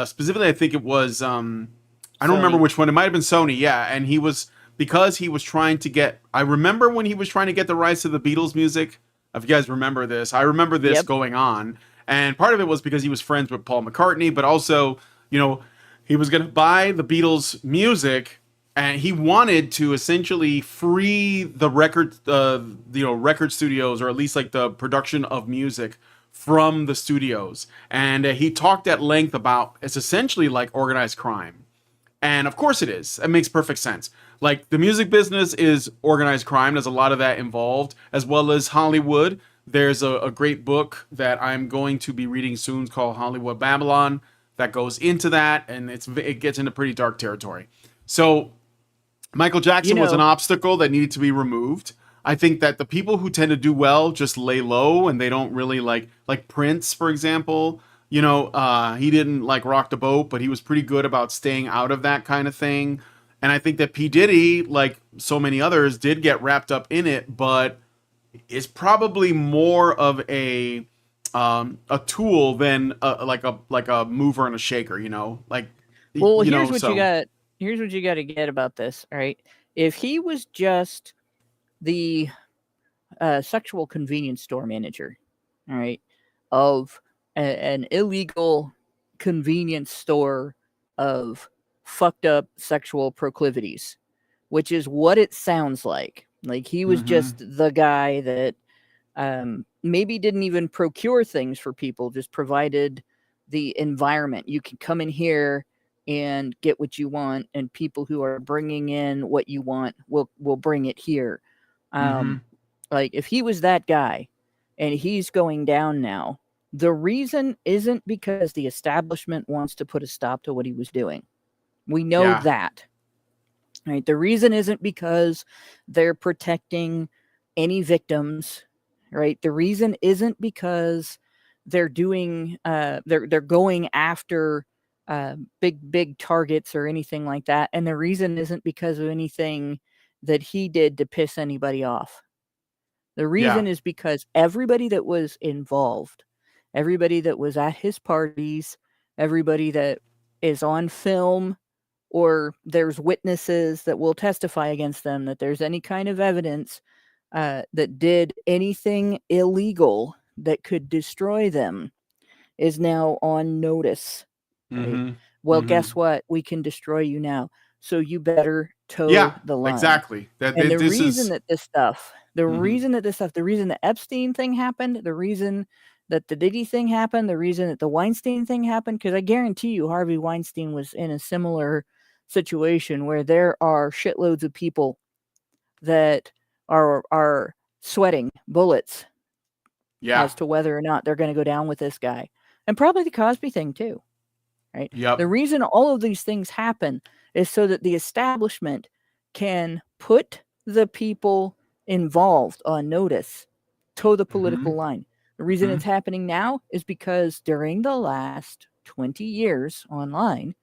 Specifically, I think it was, I don't remember which one. It might have been Sony. Yeah. And because he was trying to get, I remember when he was trying to get the rights to the Beatles music. If you guys remember this, I remember this going on. And part of it was because he was friends with Paul McCartney, but also, he was going to buy the Beatles music and he wanted to essentially free the record studios, or at least like the production of music from the studios. And he talked at length about it's essentially like organized crime. And of course it is. It makes perfect sense. Like the music business is organized crime. There's a lot of that involved, as well as Hollywood. There's a great book that I'm going to be reading soon called Hollywood Babylon that goes into that, and it gets into pretty dark territory. So Michael Jackson was an obstacle that needed to be removed. I think that the people who tend to do well just lay low and they don't really like Prince, for example. He didn't like rock the boat, but he was pretty good about staying out of that kind of thing. And I think that P. Diddy, like so many others, did get wrapped up in it, but is probably more of a tool than like a mover and a shaker, you know, like Well, you know. here's what you So got. Here's what you got to get about this. All right, if he was just the sexual convenience store manager, all right, of an illegal convenience store of fucked up sexual proclivities, which is what it sounds like. Like he was just the guy that maybe didn't even procure things for people, just provided the environment. You can come in here and get what you want, and people who are bringing in what you want will bring it here. Like if he was that guy and he's going down now, the reason isn't because the establishment wants to put a stop to what he was doing. We know yeah, that. Right? The reason isn't because they're protecting any victims, right? The reason isn't because they're doing they're going after big targets or anything like that, and the reason isn't because of anything that he did to piss anybody off. The yeah, reason is because everybody that was involved, everybody that was at his parties, everybody that is on film, or there's witnesses that will testify against them, that there's any kind of evidence that did anything illegal that could destroy them, is now on notice. Right? Well, guess what? We can destroy you now. So you better yeah, toe the line. exactly. That And the this reason is that this stuff, the reason the Epstein thing happened, the reason that the Diddy thing happened, the reason that the Weinstein thing happened, because I guarantee you Harvey Weinstein was in a similar situation where there are shitloads of people that are sweating bullets yeah, as to whether or not they're going to go down with this guy. And probably the Cosby thing too, right? yep, The reason all of these things happen is so that the establishment can put the people involved on notice, toe the political line. The reason it's happening now is because during the last 20 years online,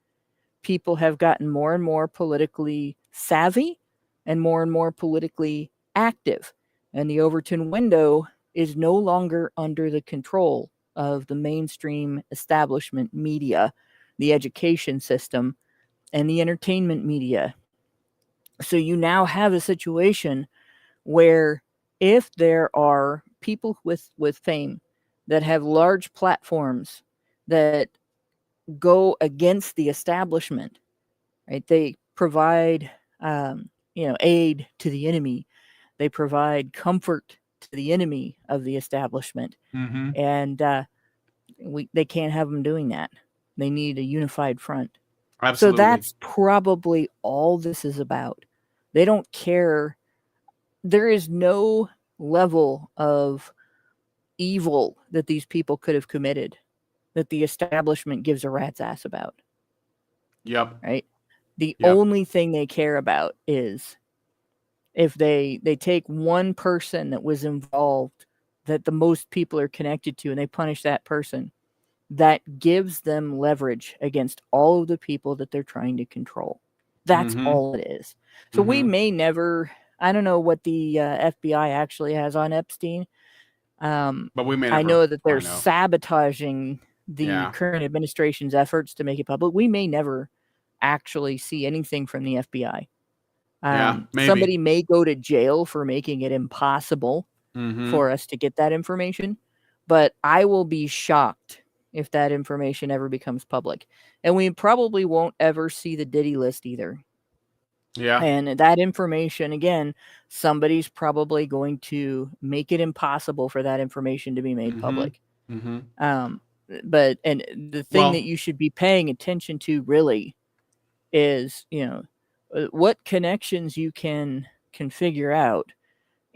people have gotten more and more politically savvy and more politically active. And the Overton window is no longer under the control of the mainstream establishment media, the education system, and the entertainment media. So you now have a situation where if there are people with fame that have large platforms that go against the establishment, right? They provide, aid to the enemy. They provide comfort to the enemy of the establishment, and they can't have them doing that. They need a unified front. So absolutely. that's probably all this is about. They don't care. There is no level of evil that these people could have committed that the establishment gives a rat's ass about, Yep, right? The yep, only thing they care about is if they take one person that was involved that the most people are connected to and they punish that person, that gives them leverage against all of the people that they're trying to control. That's all it is. So we may never, I don't know what the FBI actually has on Epstein. but we may I never know that they're find out. sabotaging the Yeah, current administration's efforts to make it public. We may never actually see anything from the FBI. yeah, maybe. Somebody may go to jail for making it impossible Mm-hmm. for us to get that information, but I will be shocked if that information ever becomes public. And we probably won't ever see the Diddy list either. Yeah. And that information, again, somebody's probably going to make it impossible for that information to be made Mm-hmm. public. Mm-hmm. But the thing that Well, you should be paying attention to really is, what connections you can figure out,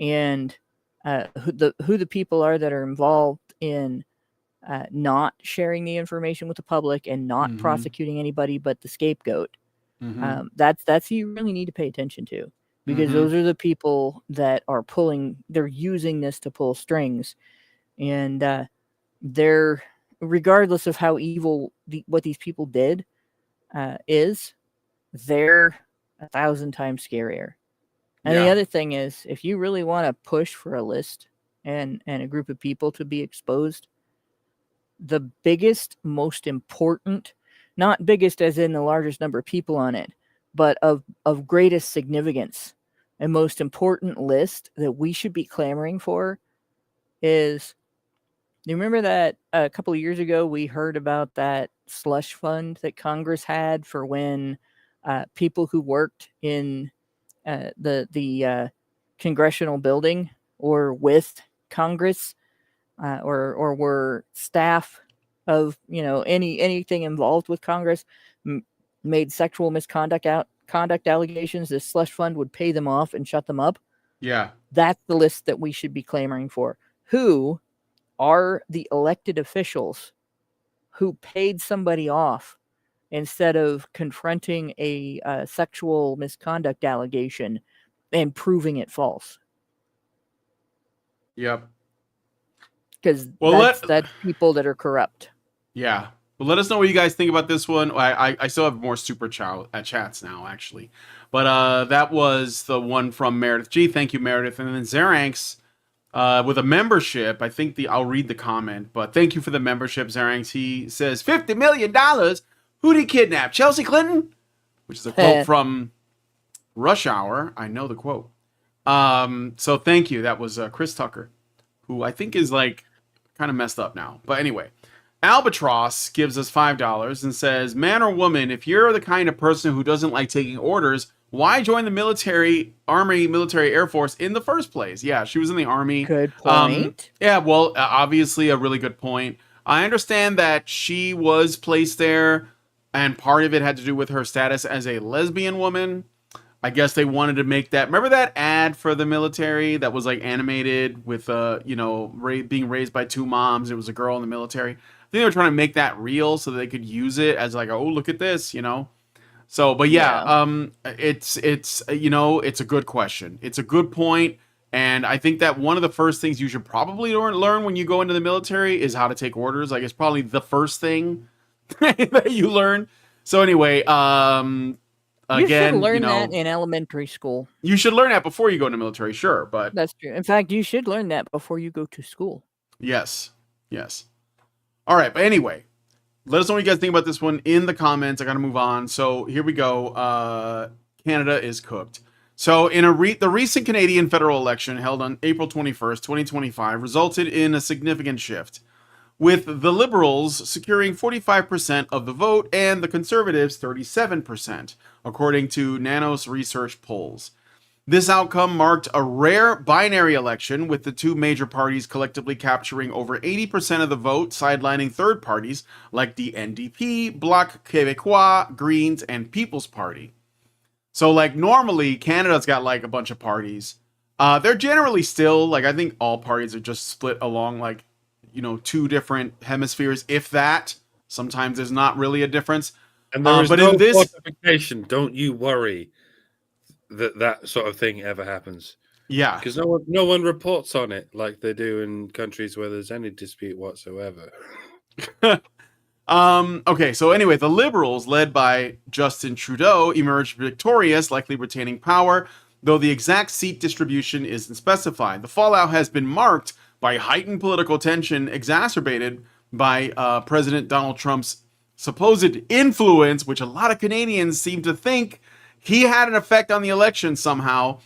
and who the people are that are involved in not sharing the information with the public and not mm-hmm. prosecuting anybody but the scapegoat. Mm-hmm. That's who you really need to pay attention to, because Mm-hmm. those are the people that are they're using this to pull strings, and they're, regardless of how evil what these people did is, they're 1,000 times scarier. And Yeah. the other thing is, if you really want to push for a list and a group of people to be exposed, the biggest, most important, not biggest as in the largest number of people on it, but of greatest significance and most important list that we should be clamoring for is, do you remember that a couple of years ago we heard about that slush fund that Congress had for when people who worked in the congressional building or with Congress or were staff of anything involved with Congress made sexual misconduct conduct allegations, this slush fund would pay them off and shut them up. Yeah. That's the list that we should be clamoring for. Who are the elected officials who paid somebody off instead of confronting a sexual misconduct allegation and proving it false? Yep. Because Well, that's people that are corrupt. Yeah. Well, let us know what you guys think about this one. I still have more super chats now, actually. But that was the one from Meredith G. Thank you, Meredith. And then Zeranx with a membership. I think I'll read the comment, but thank you for the membership, Zeranx. He says $50 million. Who'd he kidnap? Chelsea Clinton? Which is a quote from Rush Hour. I know the quote. So thank you. That was Chris Tucker, who I think is like kind of messed up now. But anyway, Albatross gives us $5 and says, man or woman, if you're the kind of person who doesn't like taking orders, why join the Army, military, Air Force in the first place? Yeah, she was in the Army. Good point. Yeah, well, obviously a really good point. I understand that she was placed there, and part of it had to do with her status as a lesbian woman. I guess they wanted to make that. Remember that ad for the military that was like animated with, being raised by two moms? It was a girl in the military. I think they were trying to make that real so that they could use it as like, oh, look at this, So, but yeah. It's a good question. It's a good point. And I think that one of the first things you should probably learn when you go into the military is how to take orders. Like, it's probably the first thing that you learn. So anyway, you should learn that in elementary school. You should learn that before you go into military, sure, but that's true. In fact, you should learn that before you go to school. Yes. All right, but anyway, let us know what you guys think about this one in the comments. I got to move on. So here we go. Canada is cooked. So in the recent Canadian federal election held on April 21st, 2025, resulted in a significant shift, with the Liberals securing 45% of the vote and the Conservatives 37%, according to Nanos Research polls. This outcome marked a rare binary election, with the two major parties collectively capturing over 80% of the vote, sidelining third parties like the NDP, Bloc Québécois, Greens, and People's Party. So, like, normally, Canada's got, like, a bunch of parties. They're generally still, like, I think all parties are just split along, like, two different hemispheres, if that. Sometimes there's not really a difference. And there is no quantification, don't you worry, that sort of thing ever happens. Yeah. Because no one reports on it like they do in countries where there's any dispute whatsoever. Okay, so anyway, the Liberals, led by Justin Trudeau, emerged victorious, likely retaining power, though the exact seat distribution isn't specified. The fallout has been marked by heightened political tension, exacerbated by President Donald Trump's supposed influence, which a lot of Canadians seem to think he had an effect on the election somehow,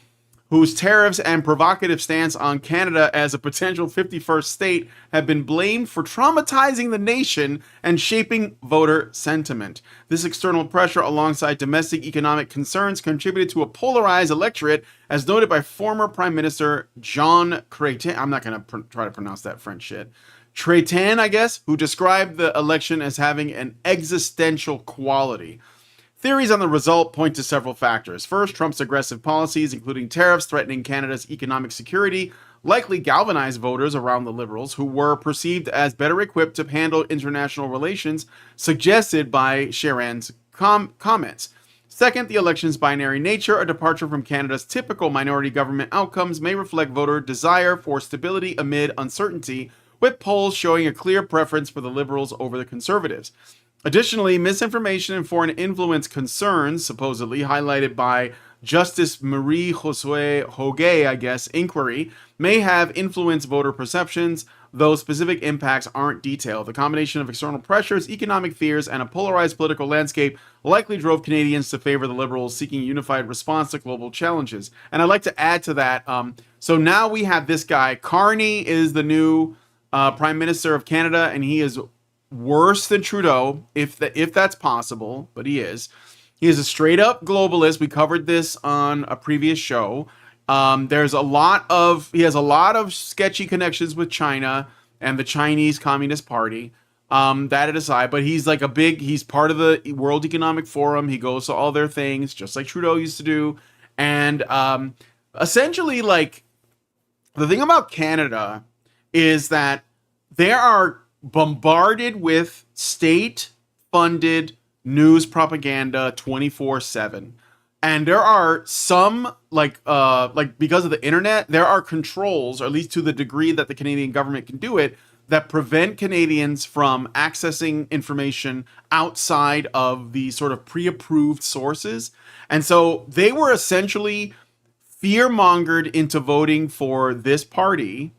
whose tariffs and provocative stance on Canada as a potential 51st state have been blamed for traumatizing the nation and shaping voter sentiment. This external pressure, alongside domestic economic concerns, contributed to a polarized electorate, as noted by former Prime Minister Jean Chrétien. I'm not going to try to pronounce that French shit. Chrétien, I guess, who described the election as having an existential quality. Theories on the result point to several factors. First, Trump's aggressive policies, including tariffs threatening Canada's economic security, likely galvanized voters around the Liberals, who were perceived as better equipped to handle international relations, suggested by Sharon's comments. Second, the election's binary nature, a departure from Canada's typical minority government outcomes, may reflect voter desire for stability amid uncertainty, with polls showing a clear preference for the Liberals over the Conservatives. Additionally, misinformation and foreign influence concerns, supposedly highlighted by Justice Marie Josue Hogue, I guess, inquiry, may have influenced voter perceptions, though specific impacts aren't detailed. The combination of external pressures, economic fears, and a polarized political landscape likely drove Canadians to favor the Liberals, seeking a unified response to global challenges. And I'd like to add to that. So now we have this guy. Carney is the new Prime Minister of Canada, and he is worse than Trudeau, if that's possible, but he is. He is a straight up globalist. We covered this on a previous show. He has a lot of sketchy connections with China and the Chinese Communist Party. That aside, but he's part of the World Economic Forum. He goes to all their things, just like Trudeau used to do. And essentially, like, the thing about Canada is that there are bombarded with state-funded news propaganda 24/7, and there are some like because of the internet, there are controls, or at least to the degree that the Canadian government can do it, that prevent Canadians from accessing information outside of the sort of pre-approved sources. And so they were essentially fear-mongered into voting for this party,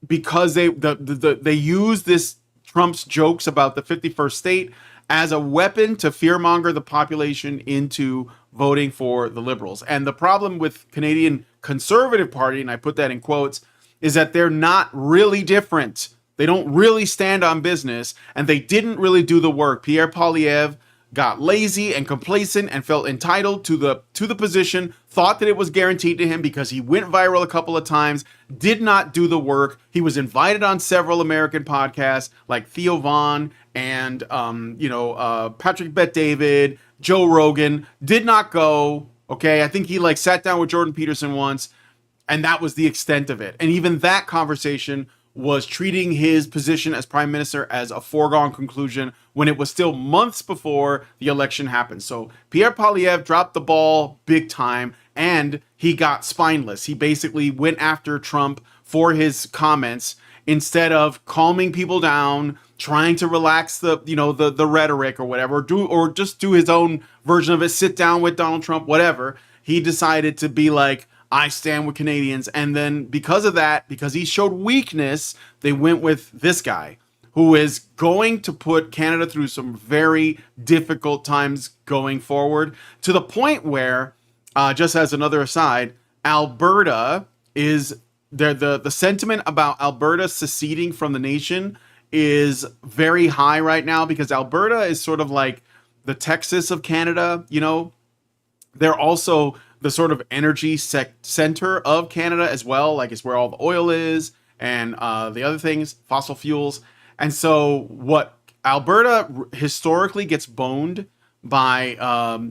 because they use this Trump's jokes about the 51st state as a weapon to fearmonger the population into voting for the Liberals. And the problem with Canadian Conservative Party, and I put that in quotes, is that they're not really different. They don't really stand on business, and they didn't really do the work. Pierre Poilievre got lazy and complacent and felt entitled to the position, thought that it was guaranteed to him because he went viral a couple of times, did not do the work. He was invited on several American podcasts like Theo Vaughn and Patrick Bet-David, Joe Rogan, did not go. Okay, I think he like sat down with Jordan Peterson once, and that was the extent of it. And even that conversation was treating his position as prime minister as a foregone conclusion when it was still months before the election happened. So Pierre Poilievre dropped the ball big time, and he got spineless. He basically went after Trump for his comments instead of calming people down, trying to relax the rhetoric or whatever, or just do his own version of it, sit down with Donald Trump, whatever. He decided to be like, I stand with Canadians. And then because of that, because he showed weakness, they went with this guy who is going to put Canada through some very difficult times going forward, to the point where, just as another aside, Alberta is there. The sentiment about Alberta seceding from the nation is very high right now, because Alberta is sort of like the Texas of Canada. They're also the sort of energy center of Canada as well. Like, it's where all the oil is and the other things, fossil fuels. And so what Alberta historically gets boned by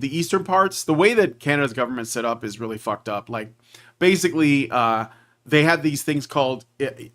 the eastern parts. The way that Canada's government set up is really fucked up. Like, basically, they have these things called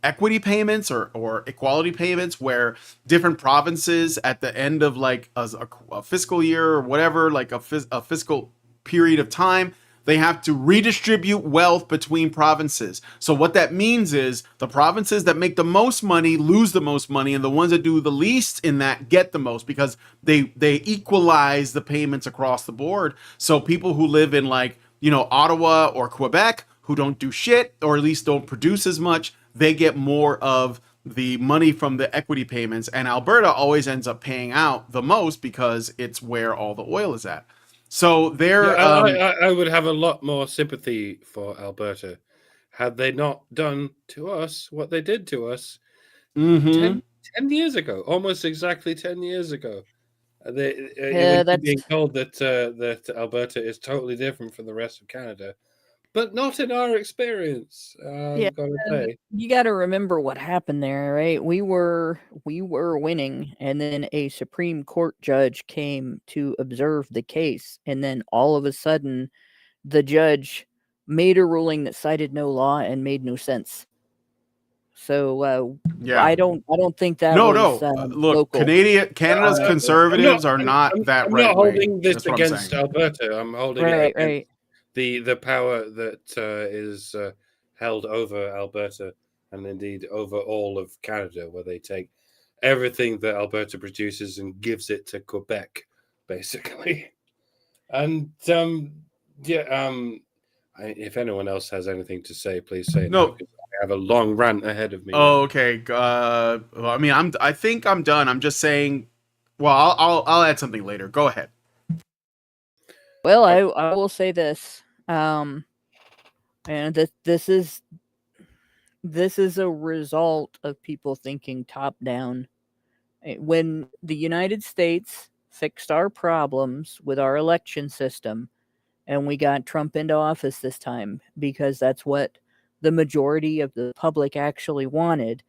equity payments or equality payments, where different provinces at the end of like a fiscal year or whatever, like a fiscal period of time, they have to redistribute wealth between provinces. So what that means is the provinces that make the most money lose the most money, and the ones that do the least in that get the most, because they equalize the payments across the board. So people who live in like, Ottawa or Quebec, who don't do shit, or at least don't produce as much, they get more of the money from the equity payments. And Alberta always ends up paying out the most because it's where all the oil is at. So they're I would have a lot more sympathy for Alberta had they not done to us what they did to us 10 years ago, almost exactly 10 years ago. That's being told that Alberta is totally different from the rest of Canada, but not in our experience. Yeah, gotta say. you got to remember what happened there, right? We were winning, and then a Supreme Court judge came to observe the case, and then all of a sudden, the judge made a ruling that cited no law and made no sense. So yeah, I don't think that look, local. Canada's conservatives are not that right. I'm not holding this against Alberta. I'm holding it against the power that is held over Alberta, and indeed over all of Canada, where they take everything that Alberta produces and gives it to Quebec, basically. And if anyone else has anything to say, please say it now, No. because I have a long rant ahead of me. Oh, okay. Well, I mean, I think I'm done. I'm just saying. Well, I'll add something later. Go ahead. Well, I will say this, and this is a result of people thinking top down. When the United States fixed our problems with our election system, and we got Trump into office this time because that's what the majority of the public actually wanted,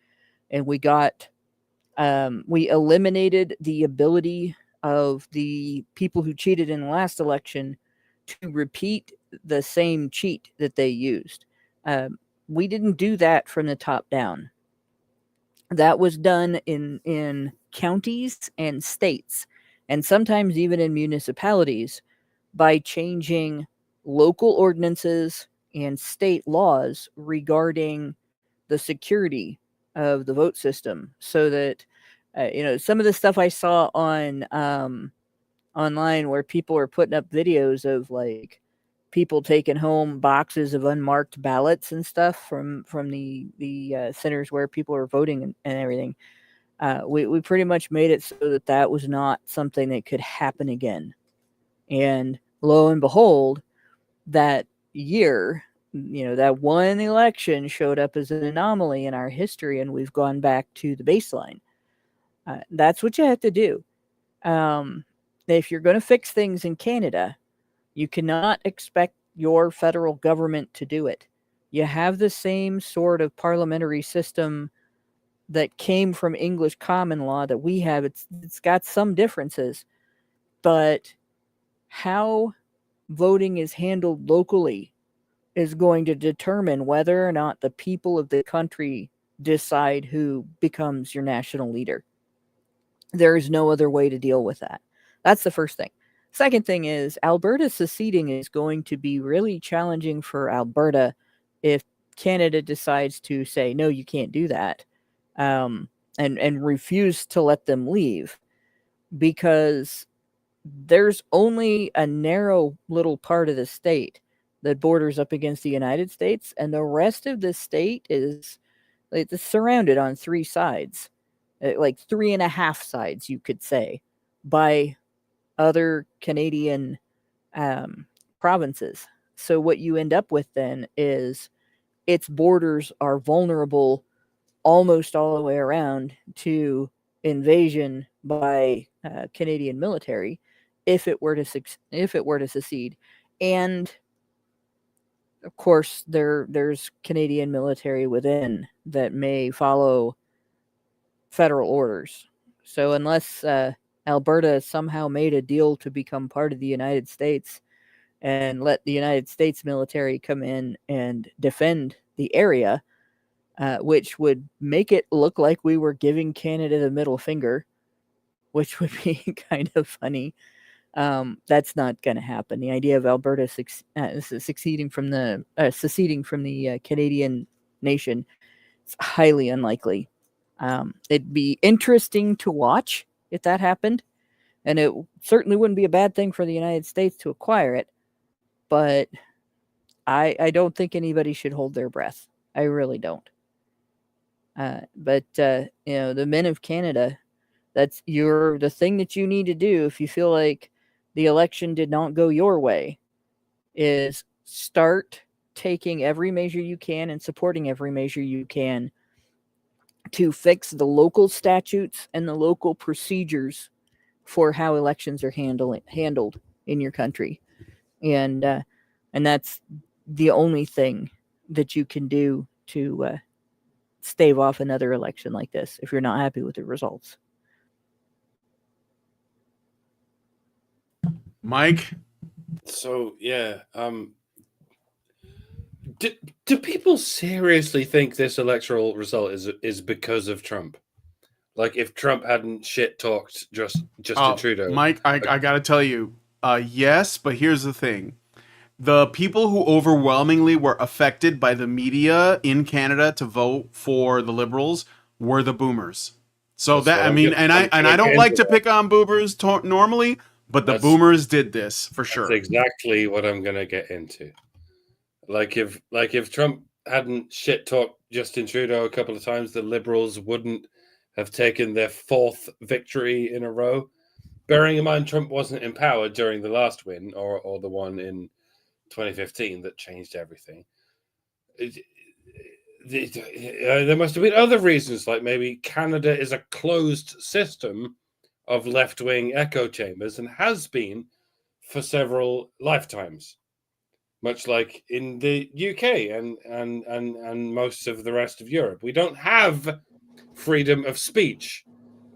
and we eliminated the ability of the people who cheated in the last election to repeat the same cheat that they used. We didn't do that from the top down. That was done in counties and states, and sometimes even in municipalities, by changing local ordinances and state laws regarding the security of the vote system, so that some of the stuff I saw on online where people are putting up videos of like people taking home boxes of unmarked ballots and stuff from the centers where people are voting and everything. We pretty much made it so that was not something that could happen again. And lo and behold, that year, that one election showed up as an anomaly in our history, and we've gone back to the baseline. That's what you have to do. If you're going to fix things in Canada, you cannot expect your federal government to do it. You have the same sort of parliamentary system that came from English common law that we have. It's got some differences, but how voting is handled locally is going to determine whether or not the people of the country decide who becomes your national leader. There is no other way to deal with that. That's the first thing. Second thing is, Alberta seceding is going to be really challenging for Alberta if Canada decides to say, no, you can't do that, and refuse to let them leave, because there's only a narrow little part of the state that borders up against the United States, and the rest of the state is it's surrounded on three sides, like 3.5 sides, you could say, by other Canadian provinces. So what you end up with then is its borders are vulnerable almost all the way around to invasion by Canadian military if it were to secede. And of course, there's Canadian military within that may follow federal orders. So unless Alberta somehow made a deal to become part of the United States and let the United States military come in and defend the area, which would make it look like we were giving Canada the middle finger, which would be kind of funny. That's not going to happen. The idea of Alberta seceding from the Canadian nation is highly unlikely. It'd be interesting to watch if that happened, and it certainly wouldn't be a bad thing for the United States to acquire it, but I don't think anybody should hold their breath. I really don't. But the men of Canada, that's the thing that you need to do if you feel like the election did not go your way, is start taking every measure you can and supporting every measure you can to fix the local statutes and the local procedures for how elections are handled in your country. And that's the only thing that you can do to stave off another election like this if you're not happy with the results. Mike? So, yeah. Do people seriously think this electoral result is because of Trump? Like, if Trump hadn't shit talked Justin Trudeau, Mike, I gotta tell you, yes, but here's the thing: the people who overwhelmingly were affected by the media in Canada to vote for the Liberals were the boomers. So That's that what I I'm mean, gonna- and I'm I gonna don't get like into to pick on boomers normally, but the That's- boomers did this for That's sure. exactly what I'm gonna get into. Like if Trump hadn't shit talked Justin Trudeau a couple of times, the Liberals wouldn't have taken their 4th victory in a row. Bearing in mind Trump wasn't in power during the last win or the one in 2015 that changed everything. There must have been other reasons, like maybe Canada is a closed system of left-wing echo chambers and has been for several lifetimes, much like in the UK and most of the rest of Europe. We don't have freedom of speech.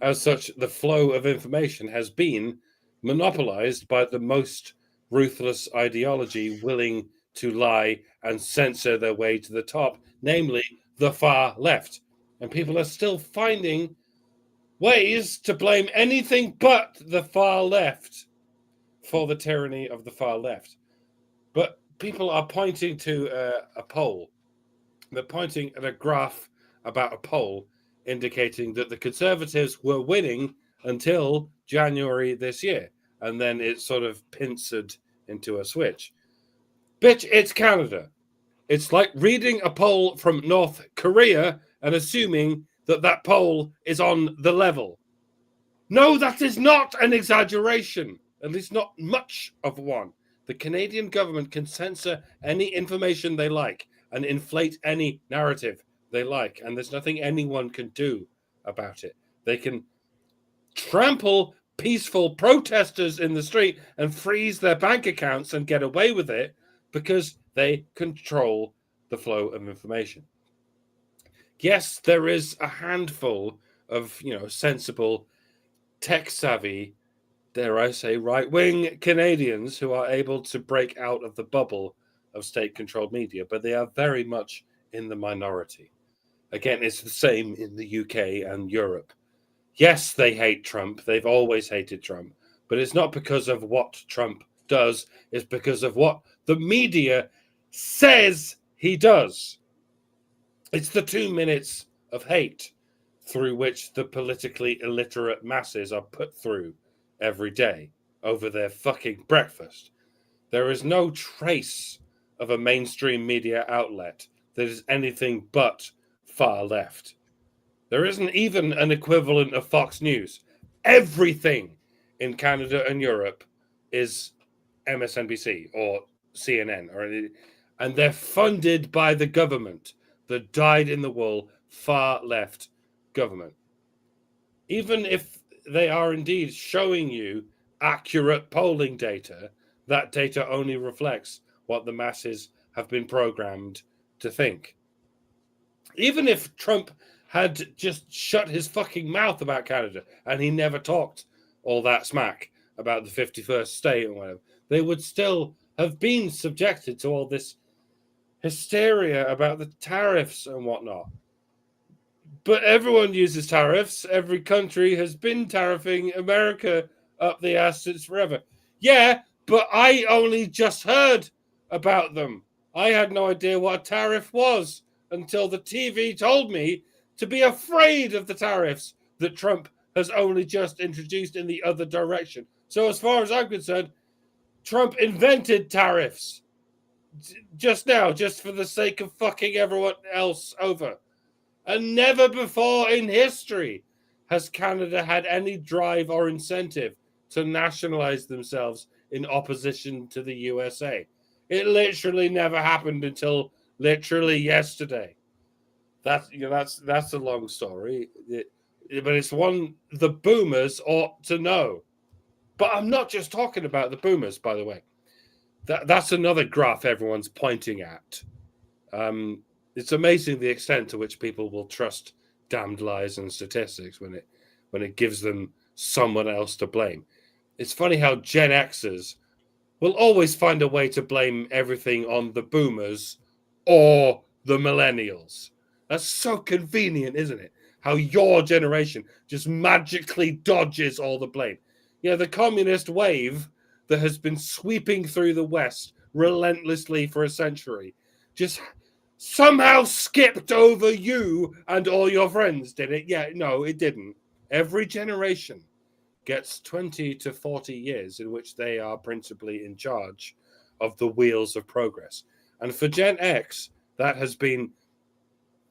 As such, the flow of information has been monopolized by the most ruthless ideology willing to lie and censor their way to the top, namely the far left. And people are still finding ways to blame anything but the far left for the tyranny of the far left. But people are pointing to a poll. They're pointing at a graph about a poll indicating that the Conservatives were winning until January this year. And then it sort of pincered into a switch. Bitch, it's Canada. It's like reading a poll from North Korea and assuming that that poll is on the level. No, that is not an exaggeration, at least not much of one. The Canadian government can censor any information they like and inflate any narrative they like, and there's nothing anyone can do about it. They can trample peaceful protesters in the street and freeze their bank accounts and get away with it because they control the flow of information. Yes, there is a handful of, sensible, tech-savvy, dare I say, right-wing Canadians who are able to break out of the bubble of state-controlled media, but they are very much in the minority. Again, it's the same in the UK and Europe. Yes, they hate Trump. They've always hated Trump. But it's not because of what Trump does. It's because of what the media says he does. It's the 2 minutes of hate through which the politically illiterate masses are put through every day over their fucking breakfast. There is no trace of a mainstream media outlet that is anything but far left. There isn't even an equivalent of Fox News. Everything in Canada and Europe is MSNBC or CNN, and they're funded by the government, the dyed-in-the-wool, far-left government. Even if they are indeed showing you accurate polling data, that data only reflects what the masses have been programmed to think. Even if Trump had just shut his fucking mouth about Canada and he never talked all that smack about the 51st state or whatever, they would still have been subjected to all this hysteria about the tariffs and whatnot. But everyone uses tariffs. Every country has been tariffing America up the ass since forever. Yeah, but I only just heard about them. I had no idea what a tariff was until the TV told me to be afraid of the tariffs that Trump has only just introduced in the other direction. So as far as I'm concerned, Trump invented tariffs just now, just for the sake of fucking everyone else over. And never before in history has Canada had any drive or incentive to nationalize themselves in opposition to the USA. It literally never happened until literally yesterday. That's a long story, but it's one the boomers ought to know. But I'm not just talking about the boomers, by the way. That's another graph everyone's pointing at. It's amazing the extent to which people will trust damned lies and statistics when it gives them someone else to blame. It's funny how Gen Xers will always find a way to blame everything on the boomers or the millennials. That's so convenient, isn't it? How your generation just magically dodges all the blame. The communist wave that has been sweeping through the West relentlessly for a century just somehow skipped over you and all your friends, did it? Yeah, no, it didn't. Every generation gets 20 to 40 years in which they are principally in charge of the wheels of progress. And for Gen X, that has been,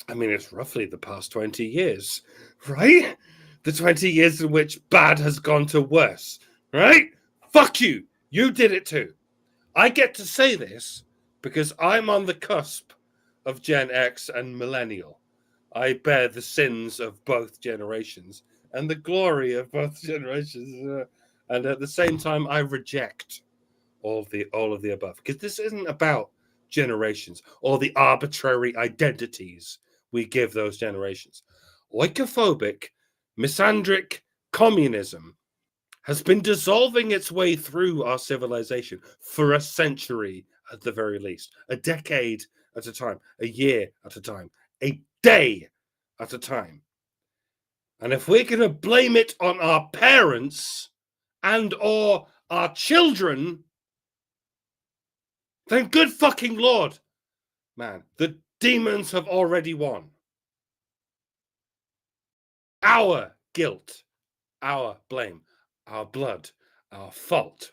I mean, it's roughly the past 20 years, right? The 20 years in which bad has gone to worse, right? Fuck you. You did it too. I get to say this because I'm on the cusp of Gen X and Millennial. I bear the sins of both generations and the glory of both generations. And at the same time, I reject all of the above. Because this isn't about generations or the arbitrary identities we give those generations. Oikophobic, misandric communism has been dissolving its way through our civilization for a century at the very least, a decade at a time, a year at a time, a day at a time. And if we're going to blame it on our parents and or our children, then good fucking Lord, man, the demons have already won. Our guilt, our blame, our blood, our fault.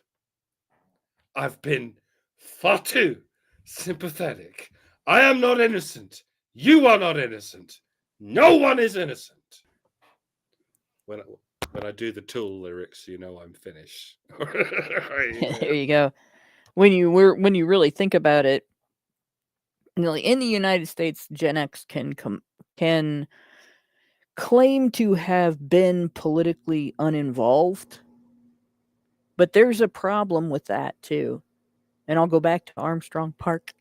I've been far too sympathetic. I am not innocent. You are not innocent. No one is innocent. When I do the Tool lyrics, you know I'm finished. There you go. When you really think about it, in the United States, Gen X can claim to have been politically uninvolved, but there's a problem with that too. And I'll go back to Armstrong Park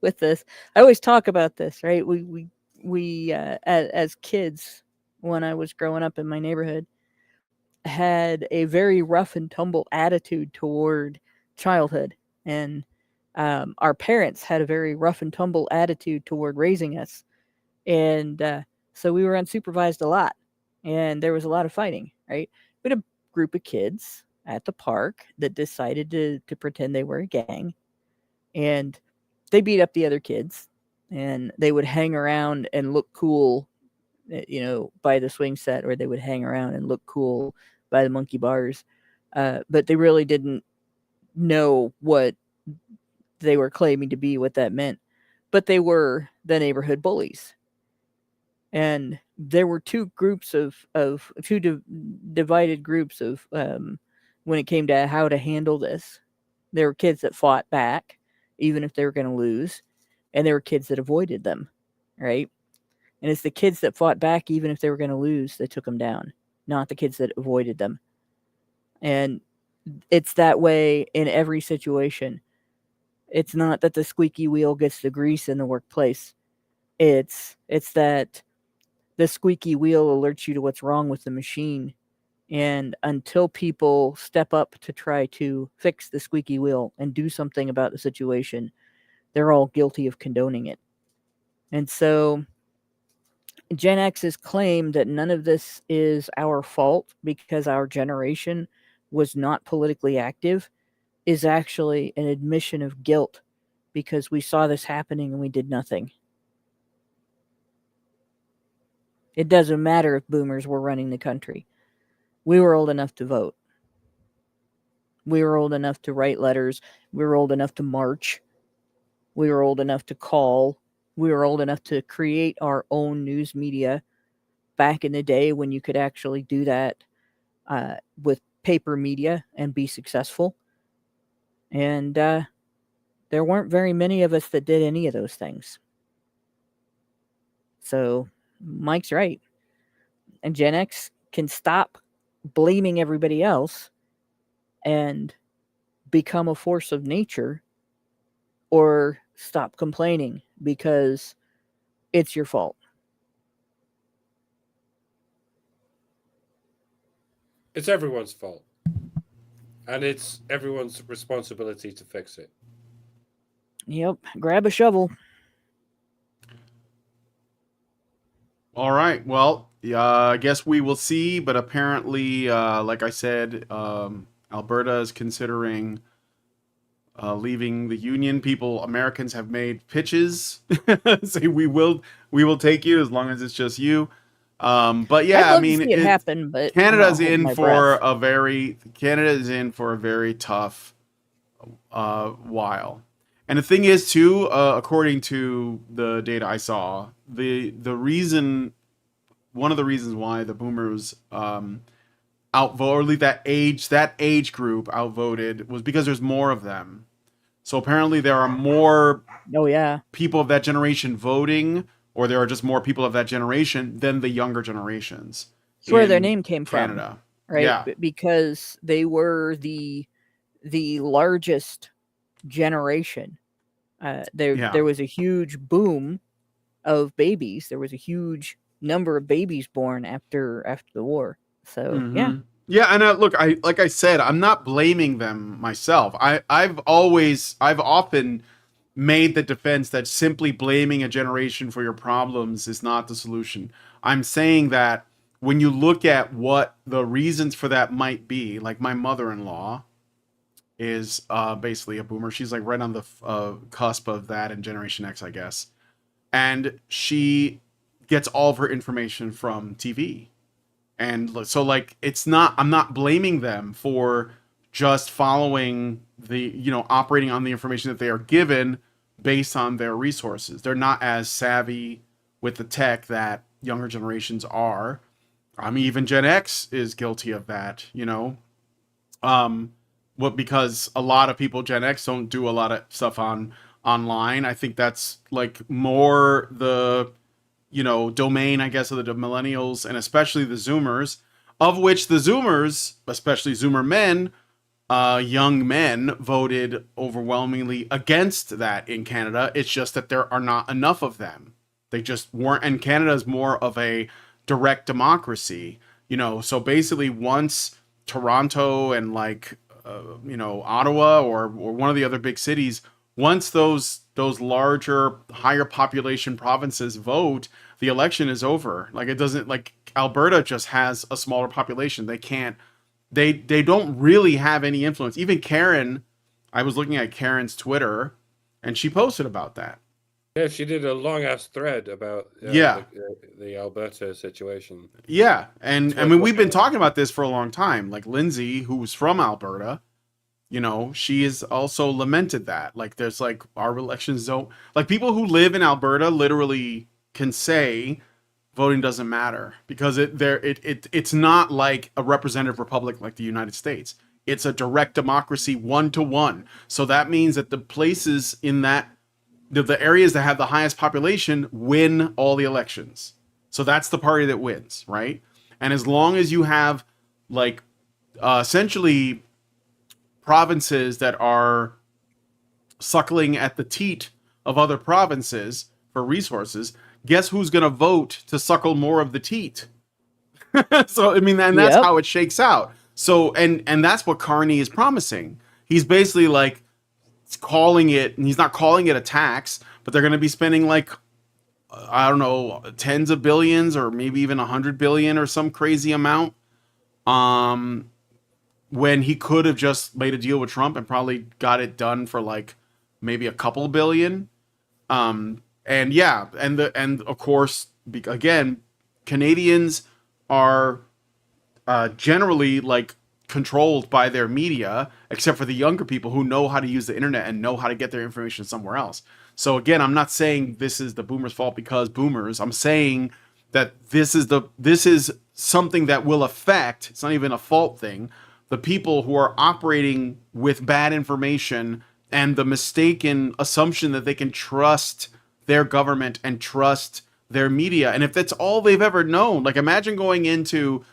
with this. I always talk about this, right? We as kids, when I was growing up in my neighborhood, had a very rough and tumble attitude toward childhood, and our parents had a very rough and tumble attitude toward raising us, and so we were unsupervised a lot, and there was a lot of fighting. Right, we had a group of kids at the park that decided to pretend they were a gang, and they beat up the other kids, and they would hang around and look cool, by the swing set, or they would hang around and look cool by the monkey bars. But they really didn't know what they were claiming to be, what that meant. But they were the neighborhood bullies. And there were two divided groups of when it came to how to handle this. There were kids that fought back, even if they were going to lose, and there were kids that avoided them, right? And it's the kids that fought back, even if they were going to lose, that took them down, not the kids that avoided them. And it's that way in every situation. It's not that the squeaky wheel gets the grease in the workplace. It's that the squeaky wheel alerts you to what's wrong with the machine. And until people step up to try to fix the squeaky wheel and do something about the situation, they're all guilty of condoning it. And so Gen X's claim that none of this is our fault because our generation was not politically active is actually an admission of guilt because we saw this happening and we did nothing. It doesn't matter if boomers were running the country. We were old enough to vote. We were old enough to write letters. We were old enough to march. We were old enough to call. We were old enough to create our own news media back in the day when you could actually do that with paper media and be successful. And there weren't very many of us that did any of those things. So Mike's right. And Gen X can stop blaming everybody else and become a force of nature, or stop complaining because it's your fault. It's everyone's fault. And it's everyone's responsibility to fix it. Yep. Grab a shovel. All right. Well, I guess we will see. But apparently, like I said, Alberta is considering leaving the union. Americans have made pitches, say we will take you as long as it's just you. But yeah, I'd I love to mean, see it happen, but I'm Canada's not holding in my for breath. Canada is in for a very tough while. And the thing is, too, according to the data I saw, the reason one of the reasons why the boomers outvote, or at least that age group outvoted, was because there's more of them. So apparently there are more Oh yeah, people of that generation voting, or there are just more people of that generation than the younger generations it's where their in name came from, Canada. right? Yeah. Because they were the largest generation. Yeah. There was a huge boom of babies. There was a huge number of babies born after the war. So yeah, Yeah, and look, I like I said, I'm not blaming them myself. I've often made the defense that simply blaming a generation for your problems is not the solution. I'm saying that when you look at what the reasons for that might be, like my mother-in-law is basically a boomer. She's like right on the cusp of that and Generation X, I guess. And she gets all of her information from TV. And so like it's not, I'm not blaming them for just following the, operating on the information that they are given based on their resources. They're not as savvy with the tech that younger generations are. I mean, even Gen X is guilty of that, um what, because a lot of people Gen X don't do a lot of stuff online. I think that's like more the, domain, I guess, of the millennials and especially the Zoomers, of which the Zoomers, especially Zoomer men, young men, voted overwhelmingly against that in Canada. It's just that there are not enough of them. They just weren't, and Canada is more of a direct democracy, So basically, once Toronto and like, Ottawa or one of the other big cities, once those larger, higher population provinces vote, the election is over. Like it doesn't, like Alberta just has a smaller population. They don't really have any influence. Even Karen, I was looking at Karen's Twitter, and she posted about that. Yeah, she did a long ass thread about Yeah, the Alberta situation. yeah, and It's I worth mean we've looking been at. talking about this for a long time. Like Lindsay, who's from Alberta, she has also lamented that. Like there's like our elections don't, like people who live in Alberta literally can say voting doesn't matter because it's not like a representative republic like the United States. It's a direct democracy 1-to-1. So that means that the places in that the areas that have the highest population win all the elections. So that's the party that wins, right? And as long as you have like essentially provinces that are suckling at the teat of other provinces for resources, guess who's going to vote to suckle more of the teat? So I mean, and that's yep, how it shakes out. So and that's what Carney is promising. He's basically like calling it, and he's not calling it a tax, but they're going to be spending like, I don't know, tens of billions or maybe even 100 billion or some crazy amount. Um, when he could have just made a deal with Trump and probably got it done for like maybe a couple billion. And yeah, and of course, again, Canadians are generally like controlled by their media, except for the younger people who know how to use the internet and know how to get their information somewhere else. So again, I'm not saying this is the boomers' fault because boomers. I'm saying that this is something that will affect. It's not even a fault thing. The people who are operating with bad information and the mistaken assumption that they can trust their government and trust their media. And if that's all they've ever known, like imagine going into,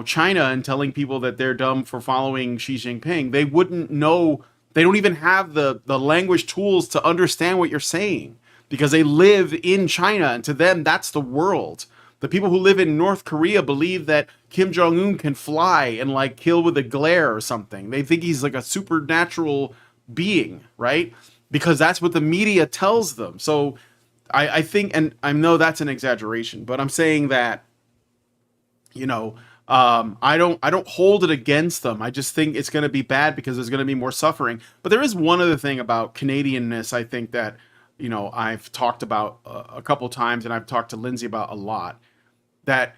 China and telling people that they're dumb for following Xi Jinping. They wouldn't know. They don't even have the language tools to understand what you're saying because they live in China, and to them that's the world. The people who live in North Korea believe that Kim Jong Un can fly and like kill with a glare or something. They think he's like a supernatural being, right? Because that's what the media tells them. So I think, and I know that's an exaggeration, but I'm saying that, I don't hold it against them. I just think it's going to be bad because there's going to be more suffering. But there is one other thing about Canadianness, I think that, I've talked about a couple times, and I've talked to Lindsay about a lot. that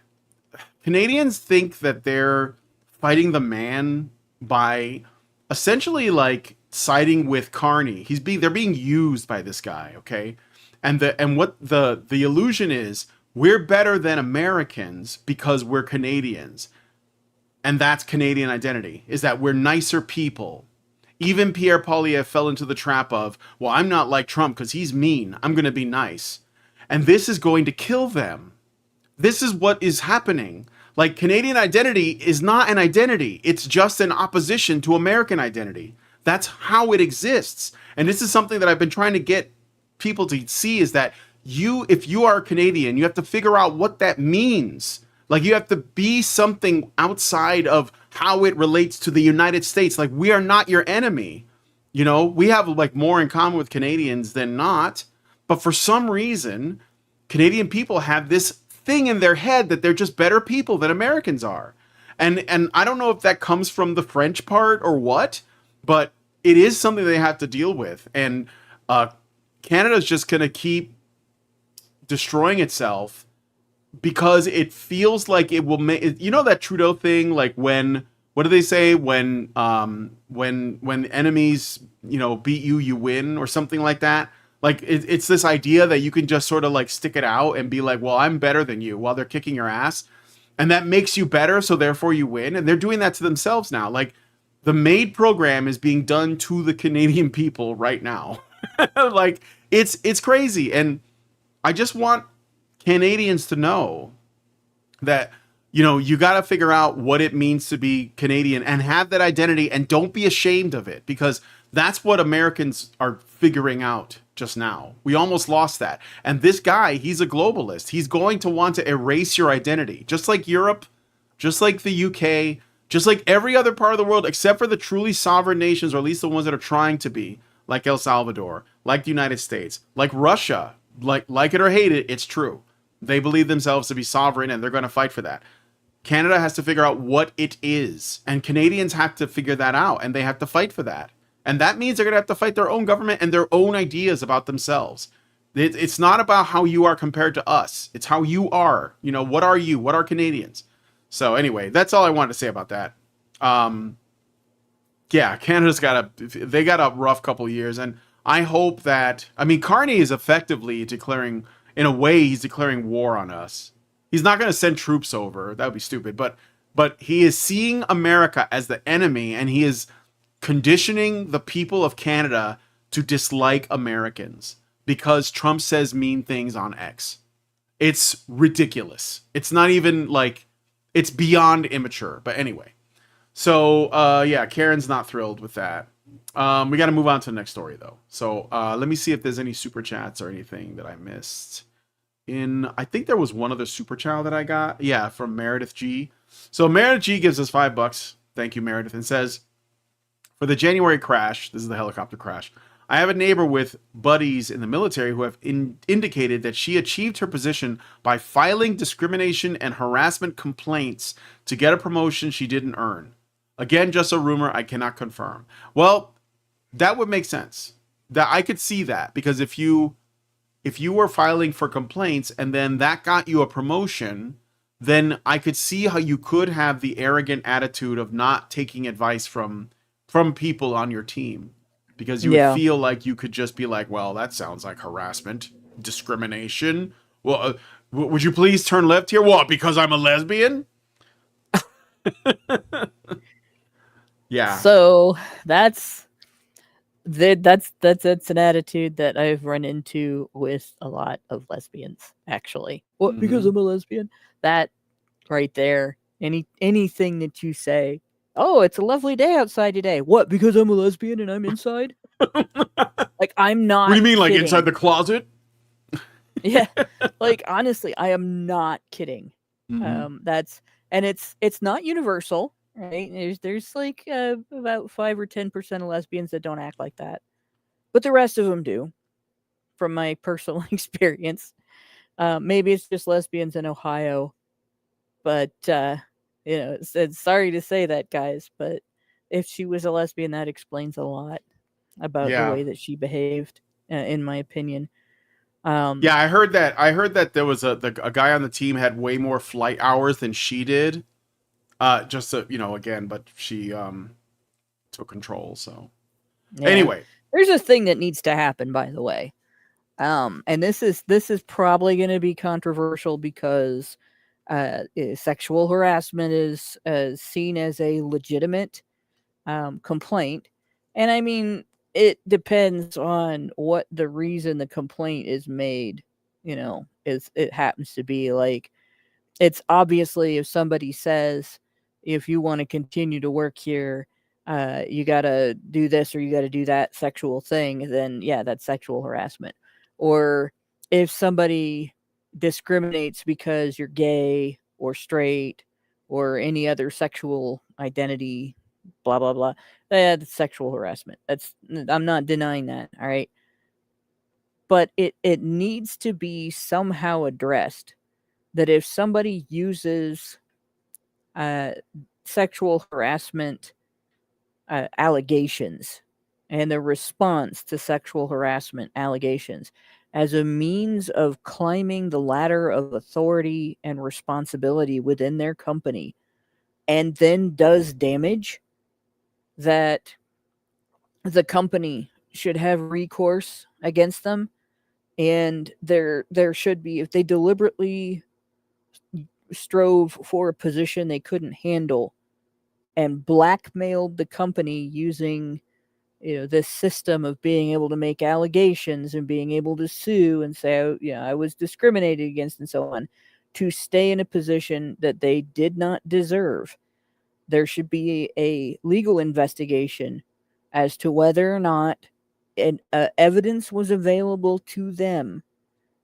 Canadians think that they're fighting the man by essentially like siding with Carney. They're being used by this guy, okay? And what the illusion is, we're better than Americans because we're Canadians. And that's Canadian identity, is that we're nicer people. Even Pierre Poilievre fell into the trap of, well, I'm not like Trump because he's mean. I'm going to be nice. And this is going to kill them. This is what is happening. Like, Canadian identity is not an identity. It's just an opposition to American identity. That's how it exists. And this is something that I've been trying to get people to see, is that if you are Canadian, you have to figure out what that means. Like, you have to be something outside of how it relates to the United States. Like, we are not your enemy. You know, we have like more in common with Canadians than not. But for some reason, Canadian people have this thing in their head that they're just better people than Americans are. And I don't know if that comes from the French part or what, but it is something they have to deal with. And Canada's just going to keep destroying itself because it feels like it will make, you know, that Trudeau thing, like when, what do they say, when enemies, you know, beat you, you win, or something like that. Like, it's this idea that you can just sort of like stick it out and be like, well, I'm better than you, while they're kicking your ass. And that makes you better, so therefore you win. And they're doing that to themselves now. Like, the MAID program is being done to the Canadian people right now. Like, it's crazy. And I just want Canadians to know that, you know, you got to figure out what it means to be Canadian and have that identity, and don't be ashamed of it, because that's what Americans are figuring out just now. We almost lost that. And this guy, he's a globalist. He's going to want to erase your identity, just like Europe, just like the UK, just like every other part of the world, except for the truly sovereign nations, or at least the ones that are trying to be, like El Salvador, like the United States, like Russia, like it or hate it, it's true. They believe themselves to be sovereign, and they're going to fight for that. Canada has to figure out what it is, and Canadians have to figure that out, and they have to fight for that. And that means they're going to have to fight their own government and their own ideas about themselves. It's not about how you are compared to us. It's how you are. You know, what are you? What are Canadians? So anyway, that's all I wanted to say about that. Yeah, Canada's got a rough couple years, and I hope that, I mean, Carney is effectively declaring, in a way, he's declaring war on us. He's not going to send troops over. That would be stupid. But he is seeing America as the enemy, and he is conditioning the people of Canada to dislike Americans because Trump says mean things on X. It's ridiculous. It's not even like, it's beyond immature. But anyway. So, yeah, Karen's not thrilled with that. We got to move on to the next story, though. So, let me see if there's any super chats or anything that I missed. I think there was one other super chat that I got. Yeah, from Meredith G. So, Meredith G gives us $5. Thank you, Meredith. And says, for the January crash, this is the helicopter crash, I have a neighbor with buddies in the military who have indicated that she achieved her position by filing discrimination and harassment complaints to get a promotion she didn't earn. Again, just a rumor, I cannot confirm. Well, that would make sense. That I could see that, because if you were filing for complaints and then that got you a promotion, then I could see how you could have the arrogant attitude of not taking advice from people on your team, because you would feel like you could just be like, well, that sounds like harassment, discrimination. Well, would you please turn left here? What, because I'm a lesbian? Yeah. So that's an attitude that I've run into with a lot of lesbians, actually. What, because I'm a lesbian? That right there. Anything that you say, oh, it's a lovely day outside today. What, because I'm a lesbian and I'm inside? Like, I'm not. What do you mean, like kidding. inside the closet? Yeah. Like, honestly, I am not kidding. It's not universal, right? There's like about 5 or 10% of lesbians that don't act like that, but the rest of them do, from my personal experience. Maybe it's just lesbians in Ohio, but it's sorry to say that, guys, but if she was a lesbian, that explains a lot about the way that she behaved, in my opinion. Yeah, I heard that. I heard that there was a guy on the team had way more flight hours than she did. Just so, again, but she took control. So Yeah. anyway, There's a thing that needs to happen, by the way. And this is probably going to be controversial because sexual harassment is seen as a legitimate complaint, and I mean it depends on what the reason the complaint is made. Is it happens to be like it's obviously if somebody says if you want to continue to work here, you got to do this or you got to do that sexual thing, then yeah, that's sexual harassment. Or if somebody discriminates because you're gay or straight or any other sexual identity, blah blah blah, that's sexual harassment. I'm not denying that. All right, but it needs to be somehow addressed that if somebody uses uh, sexual harassment allegations and the response to sexual harassment allegations as a means of climbing the ladder of authority and responsibility within their company and then does damage, that the company should have recourse against them, and there should be, if they deliberately strove for a position they couldn't handle and blackmailed the company using this system of being able to make allegations and being able to sue and say, oh, I was discriminated against and so on, to stay in a position that they did not deserve. There should be a legal investigation as to whether or not evidence was available to them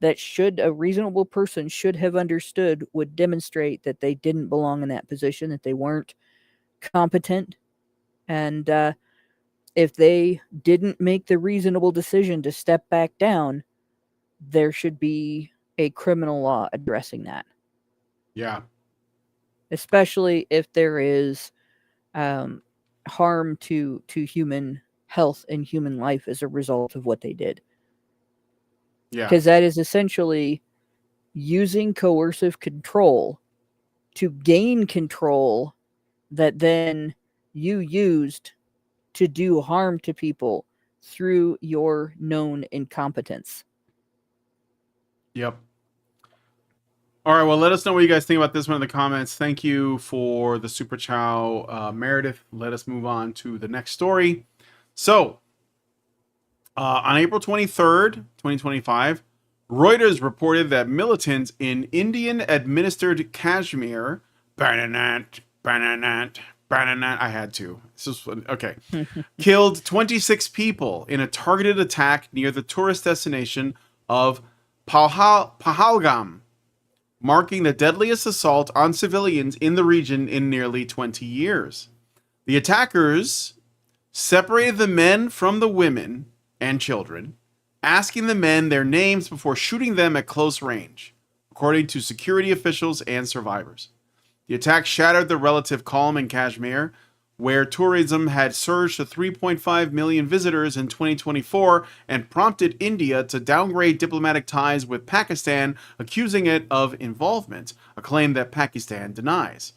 that a reasonable person should have understood would demonstrate that they didn't belong in that position, that they weren't competent, and if they didn't make the reasonable decision to step back down, there should be a criminal law addressing that. yeah, Especially if there is harm to human health and human life as a result of what they did. yeah, Because that is essentially using coercive control to gain control that then you used to do harm to people through your known incompetence. yep. All right, well, let us know what you guys think about this one in the comments. Thank you for the super chow, Meredith. Let us move on to the next story. So, on April 23rd, 2025, Reuters reported that militants in Indian-administered Kashmir, I had to. This is okay. Killed 26 people in a targeted attack near the tourist destination of Pahalgam, marking the deadliest assault on civilians in the region in nearly 20 years. The attackers separated the men from the women and children, asking the men their names before shooting them at close range, according to security officials and survivors. The attack shattered the relative calm in Kashmir, where tourism had surged to 3.5 million visitors in 2024 and prompted India to downgrade diplomatic ties with Pakistan, accusing it of involvement, a claim that Pakistan denies.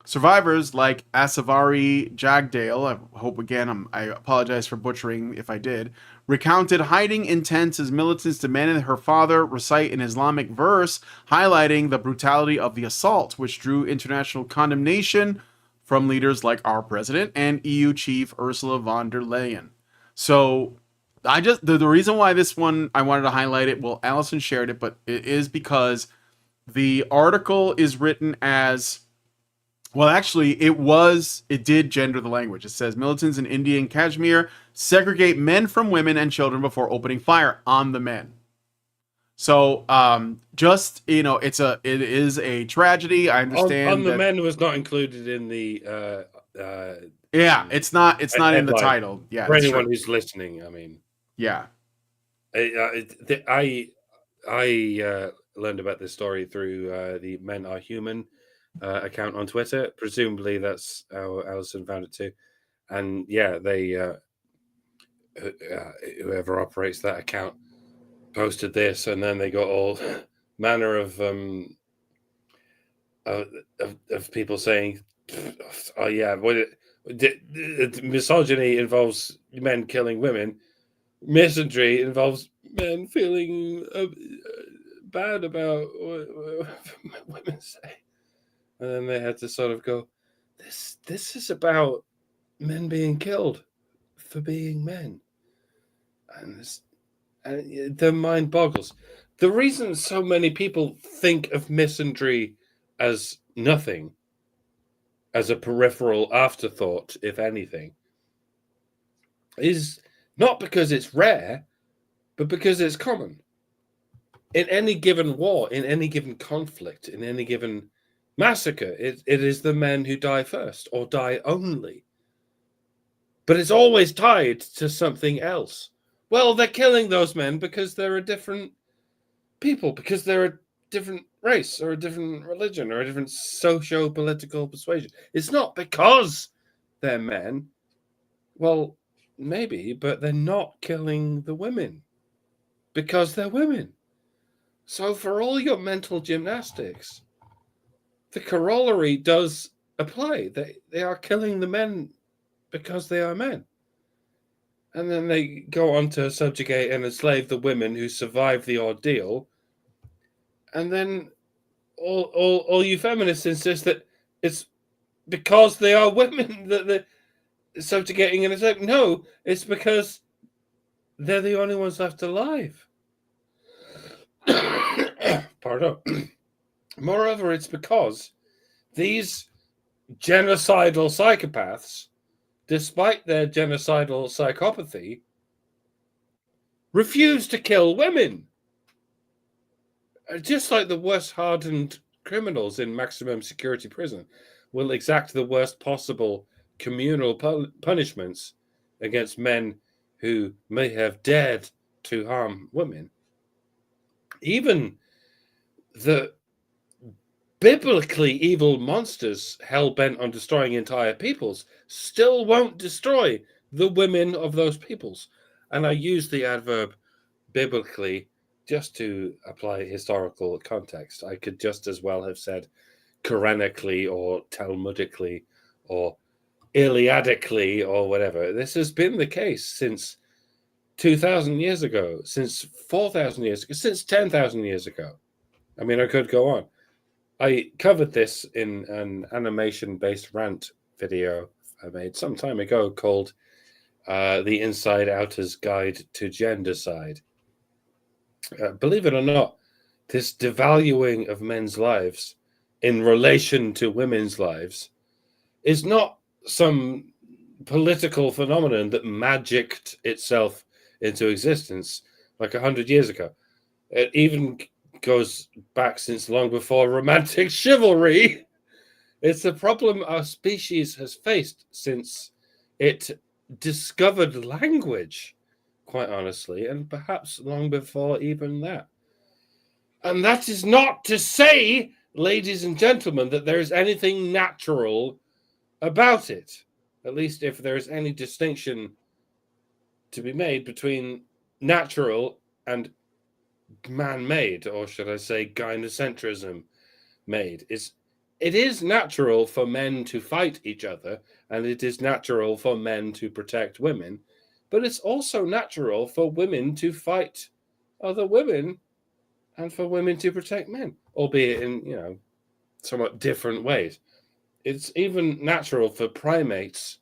Survivors like Asavari Jagdale, I apologize for butchering if I did, recounted hiding in tents as militants demanded her father recite an Islamic verse highlighting the brutality of the assault, which drew international condemnation from leaders like our president and EU chief Ursula von der Leyen. So the reason why this one I wanted to highlight it, well, Allison shared it, but it is because the article is written as, well, actually, it did gender the language. It says militants in India and Kashmir segregate men from women and children before opening fire on the men. So, it is a tragedy. I understand. On the men was not included in the. Yeah, it's not in the title. Yeah, for anyone who's listening, I mean. Yeah. I learned about this story through the Men Are Human account on Twitter. Presumably, that's how Alison found it too. And yeah, they whoever operates that account posted this, and then they got all manner of people saying, "Oh yeah, misogyny involves men killing women. Misandry involves men feeling bad about what women say." And then they had to sort of go, "This is about men being killed for being men," and the mind boggles. The reason so many people think of misandry as nothing, as a peripheral afterthought, if anything, is not because it's rare, but because it's common. In any given war, in any given conflict, in any given massacre, it is the men who die first or die only. But it's always tied to something else. Well, they're killing those men because they're a different people, because they're a different race or a different religion or a different socio-political persuasion. It's not because they're men. Well, maybe, but they're not killing the women because they're women. So for all your mental gymnastics, the corollary does apply. They are killing the men because they are men. And then they go on to subjugate and enslave the women who survive the ordeal. And then all you feminists insist that it's because they are women that they're subjugating and enslaving. No, it's because they're the only ones left alive. Pardon. Moreover, it's because these genocidal psychopaths, despite their genocidal psychopathy, refuse to kill women. Just like the worst hardened criminals in maximum security prison will exact the worst possible communal punishments against men who may have dared to harm women. Even the biblically evil monsters hell-bent on destroying entire peoples still won't destroy the women of those peoples. And I use the adverb biblically just to apply historical context. I could just as well have said Quranically or Talmudically or Iliadically or whatever. This has been the case since 2,000 years ago, since 4,000 years ago, since 10,000 years ago. I mean, I could go on. I covered this in an animation-based rant video I made some time ago called The Inside Outer's Guide to Gendercide. Believe it or not, this devaluing of men's lives in relation to women's lives is not some political phenomenon that magicked itself into existence like 100 years ago. It even goes back since long before romantic chivalry. It's a problem our species has faced since it discovered language, quite honestly, and perhaps long before even that. And that is not to say, ladies and gentlemen, that there is anything natural about it. At least if there is any distinction to be made between natural and man-made, or should I say gynocentrism made. It is natural for men to fight each other, and it is natural for men to protect women, but it's also natural for women to fight other women and for women to protect men, albeit in, somewhat different ways. It's even natural for primates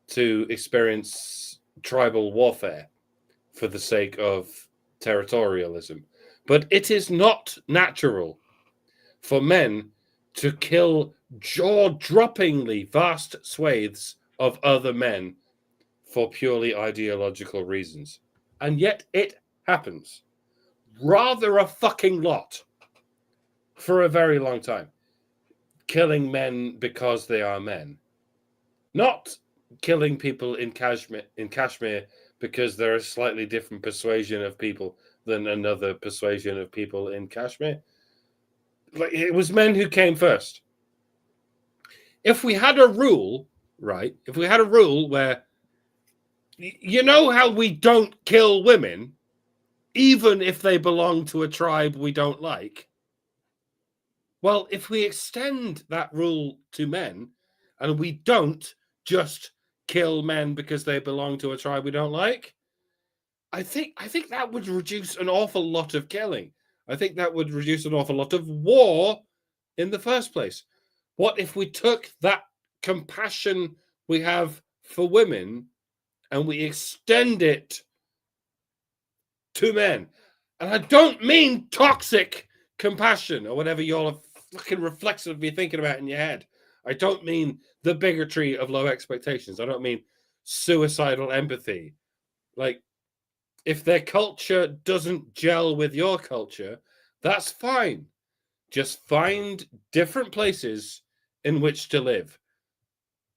to experience tribal warfare for the sake of territorialism. But it is not natural for men to kill jaw-droppingly vast swathes of other men for purely ideological reasons. And yet it happens. Rather a fucking lot. For a very long time. Killing men because they are men. Not killing people in Kashmir because they're a slightly different persuasion of people than another persuasion of people in Kashmir. Like, it was men who came first. If we had a rule, right? If we had a rule where, you know how we don't kill women? even if they belong to a tribe we don't like. Well, if we extend that rule to men and we don't just kill men because they belong to a tribe we don't like, I think that would reduce an awful lot of killing. I think that would reduce an awful lot of war in the first place. What if we took that compassion we have for women and we extend it to men? And I don't mean toxic compassion or whatever you're fucking reflexively thinking about in your head. I don't mean the bigotry of low expectations. I don't mean suicidal empathy. Like, if their culture doesn't gel with your culture, that's fine. Just find different places in which to live.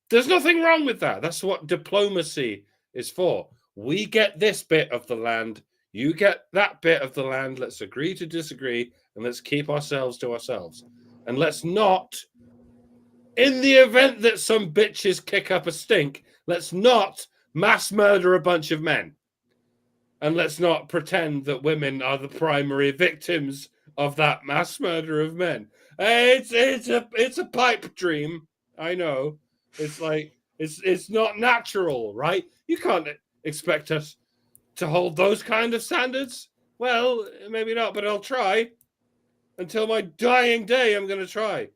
There's nothing wrong with that. That's what diplomacy is for. We get this bit of the land, you get that bit of the land. Let's agree to disagree, and let's keep ourselves to ourselves. And let's not, in the event that some bitches kick up a stink, let's not mass murder a bunch of men. And let's not pretend that women are the primary victims of that mass murder of men. It's a pipe dream. I know. It's like it's not natural, right? You can't expect us to hold those kind of standards. Well, maybe not, but I'll try. Until my dying day, I'm going to try.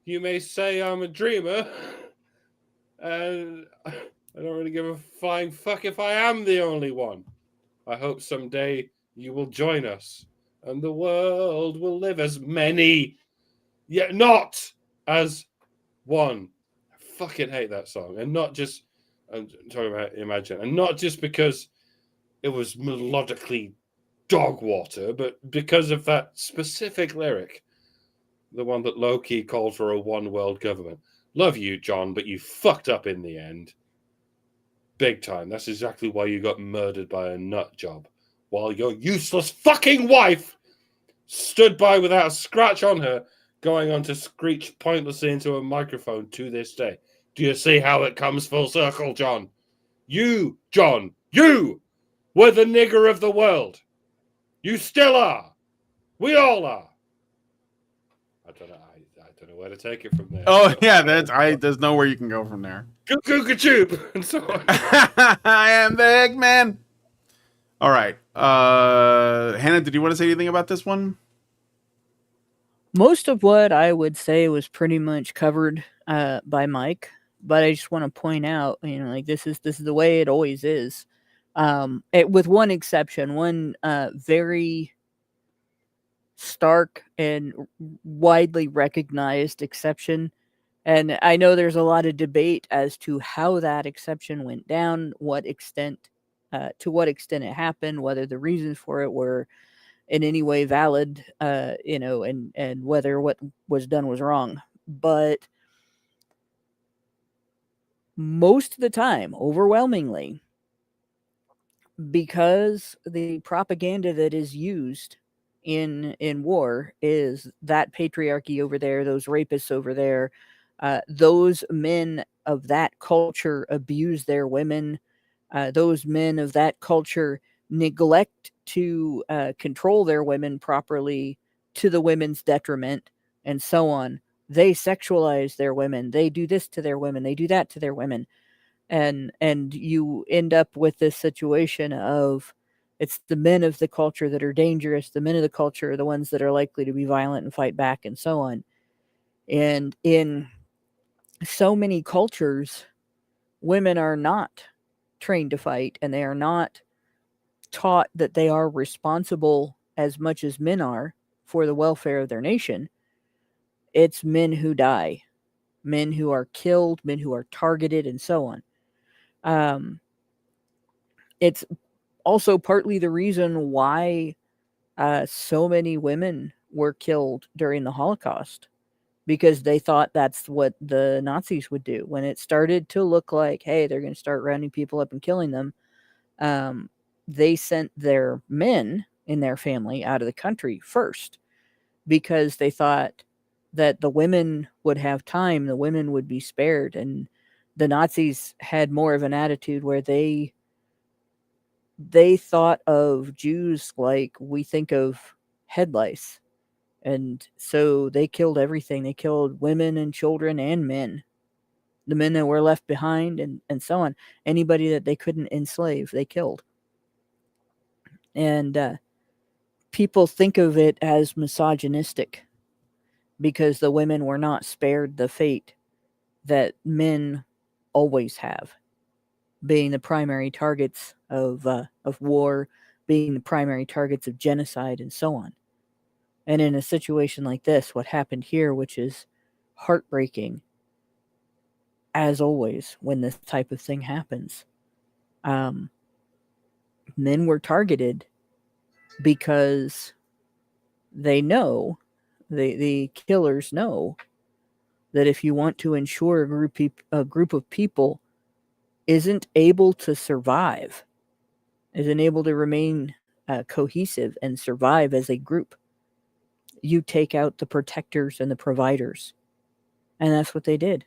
You may say I'm a dreamer, and I don't really give a flying fuck if I am the only one. I hope someday you will join us, and the world will live as many, yet not as one. I fucking hate that song, and not just, I'm talking about Imagine, and not just because it was melodically dog water, but because of that specific lyric, the one that Loki called for a one world government. Love you, John, but you fucked up in the end. Big time. That's exactly why you got murdered by a nut job, while your useless fucking wife stood by without a scratch on her, going on to screech pointlessly into a microphone to this day. Do you see how it comes full circle, John? You, John, you were the nigger of the world. You still are. We all are. I don't know where to take it from there. Oh yeah, there's nowhere you can go from there. Goo and so on. I am the Eggman. All right. Hannah, did you want to say anything about this one? Most of what I would say was pretty much covered by Mike, but I just want to point out, like this is the way it always is. With one exception, one very stark and widely recognized exception. And I know there's a lot of debate as to how that exception went down, to what extent it happened, whether the reasons for it were in any way valid, and whether what was done was wrong. But most of the time, overwhelmingly, because the propaganda that is used in war is that patriarchy over there, those rapists over there, those men of that culture abuse their women, those men of that culture neglect to control their women properly to the women's detriment, and so on. They sexualize their women, they do this to their women, they do that to their women, and you end up with this situation of it's the men of the culture that are dangerous, the men of the culture are the ones that are likely to be violent and fight back, and so on. And in so many cultures, women are not trained to fight, and they are not taught that they are responsible as much as men are for the welfare of their nation. It's men who die, men who are killed, men who are targeted, and so on. It's also partly the reason why so many women were killed during the Holocaust, because they thought that's what the Nazis would do. When it started to look like, hey, they're going to start rounding people up and killing them, they sent their men in their family out of the country first, because they thought that the women would have time, the women would be spared. And the Nazis had more of an attitude where they they thought of Jews like we think of head lice. And so they killed everything. They killed women and children and men. The men that were left behind and so on. Anybody that they couldn't enslave, they killed. And people think of it as misogynistic because the women were not spared the fate that men always have, being the primary targets of war, being the primary targets of genocide, and so on. And in a situation like this, what happened here, which is heartbreaking, as always, when this type of thing happens, men were targeted because they know, the killers know, that if you want to ensure a group of people isn't able to survive, isn't able to remain cohesive and survive as a group, you take out the protectors and the providers. And that's what they did.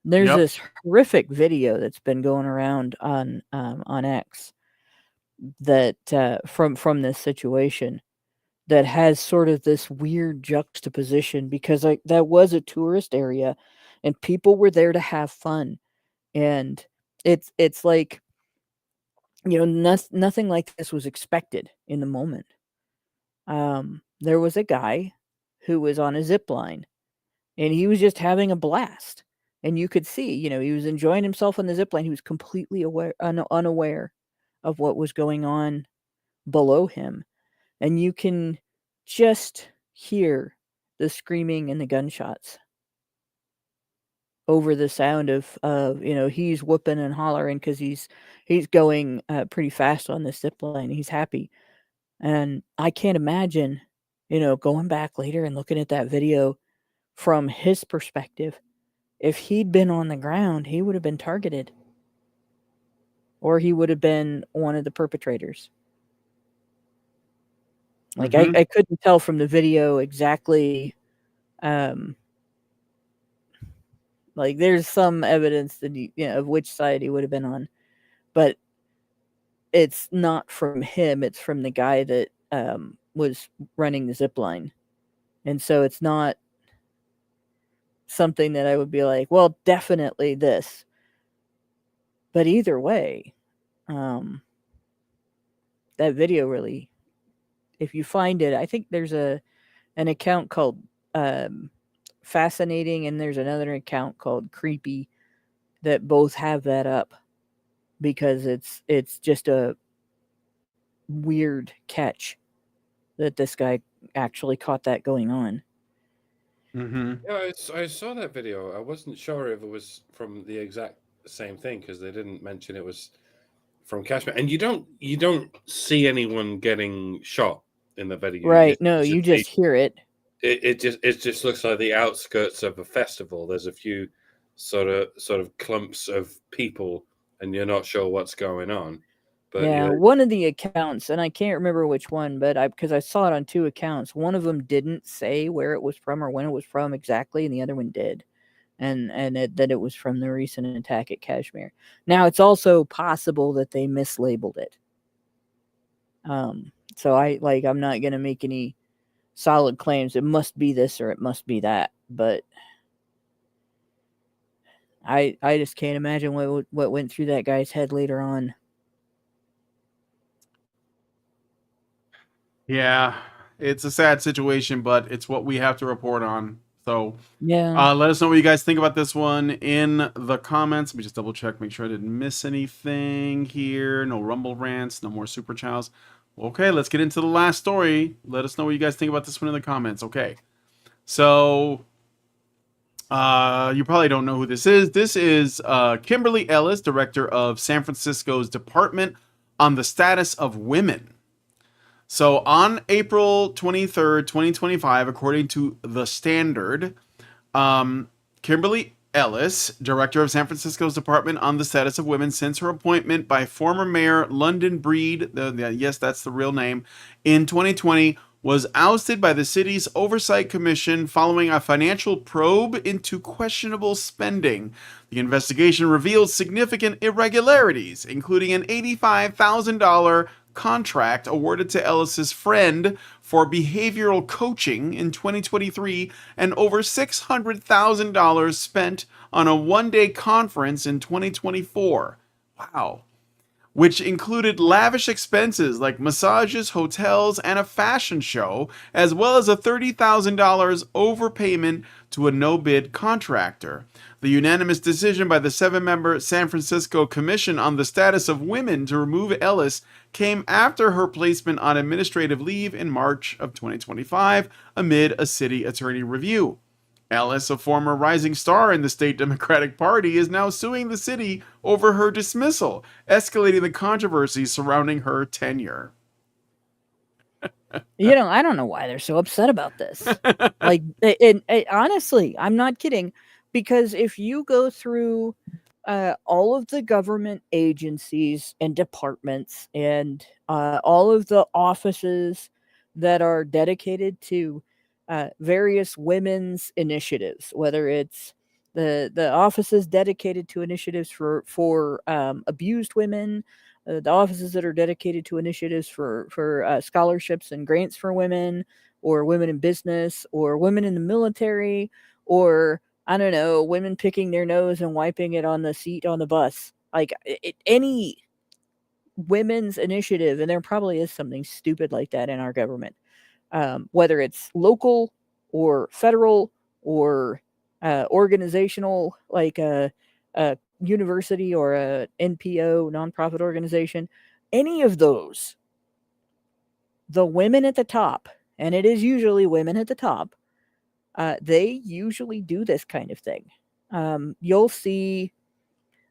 There's Yep. this horrific video that's been going around on X that from this situation that has sort of this weird juxtaposition, because that was a tourist area and people were there to have fun, and it's like, nothing like this was expected in the moment. There was a guy who was on a zip line and he was just having a blast, and you could see, he was enjoying himself on the zip line. He was completely unaware of what was going on below him, and you can just hear the screaming and the gunshots over the sound of he's whooping and hollering because he's going pretty fast on this zip line. He's happy, and I can't imagine, going back later and looking at that video from his perspective. If he'd been on the ground, he would have been targeted, or he would have been one of the perpetrators. Like, I couldn't tell from the video exactly. Like, there's some evidence that of which side he would have been on, but it's not from him. It's from the guy that was running the zip line, and so it's not something that I would be like, well, definitely this. But either way, that video really, if you find it, I think there's an account called Fascinating, and there's another account called Creepy that both have that up, because it's just a weird catch that this guy actually caught that going on. Yeah, I saw that video. I wasn't sure if it was from the exact same thing because they didn't mention it was from Kashmir. And you don't see anyone getting shot in the video. Right? No, you just hear it. It just looks like the outskirts of a festival. There's a few sort of clumps of people, and you're not sure what's going on. But yeah, one of the accounts, and I can't remember which one, but because I saw it on two accounts. One of them didn't say where it was from or when it was from exactly, and the other one did, and that it was from the recent attack at Kashmir. Now, it's also possible that they mislabeled it. So I'm not gonna make any solid claims. It must be this or it must be that, but I just can't imagine what went through that guy's head later on. Yeah, it's a sad situation, but it's what we have to report on. So yeah, let us know what you guys think about this one in the comments. Let me just double check, make sure I didn't miss anything here. No Rumble rants, no more super chows. Okay, let's get into the last story. Let us know what you guys think about this one in the comments. Okay, so you probably don't know who this is. This is Kimberly Ellis, director of San Francisco's Department on the Status of Women. So on April 23rd, 2025, according to The Standard, Kimberly Ellis, director of San Francisco's Department on the Status of Women, since her appointment by former Mayor London Breed, yes, that's the real name, in 2020, was ousted by the city's oversight commission following a financial probe into questionable spending. The investigation revealed significant irregularities, including an $85,000 contract awarded to Ellis's friend for behavioral coaching in 2023 and over $600,000 spent on a one-day conference in 2024. Wow. Which included lavish expenses like massages, hotels, and a fashion show, as well as a $30,000 overpayment to a no-bid contractor. The unanimous decision by the 7-member San Francisco Commission on the Status of Women to remove Ellis came after her placement on administrative leave in March of 2025 amid a city attorney review. Ellis, a former rising star in the state Democratic Party, is now suing the city over her dismissal, escalating the controversy surrounding her tenure. I don't know why they're so upset about this. Like, honestly, I'm not kidding. Because if you go through all of the government agencies and departments and all of the offices that are dedicated to various women's initiatives, whether it's the offices dedicated to initiatives for abused women, the offices that are dedicated to initiatives for scholarships and grants for women, or women in business, or women in the military, or I don't know, women picking their nose and wiping it on the seat on the bus. Like any women's initiative, and there probably is something stupid like that in our government, whether it's local or federal or organizational, like a university or a NPO, nonprofit organization, any of those, the women at the top, and it is usually women at the top, they usually do this kind of thing. You'll see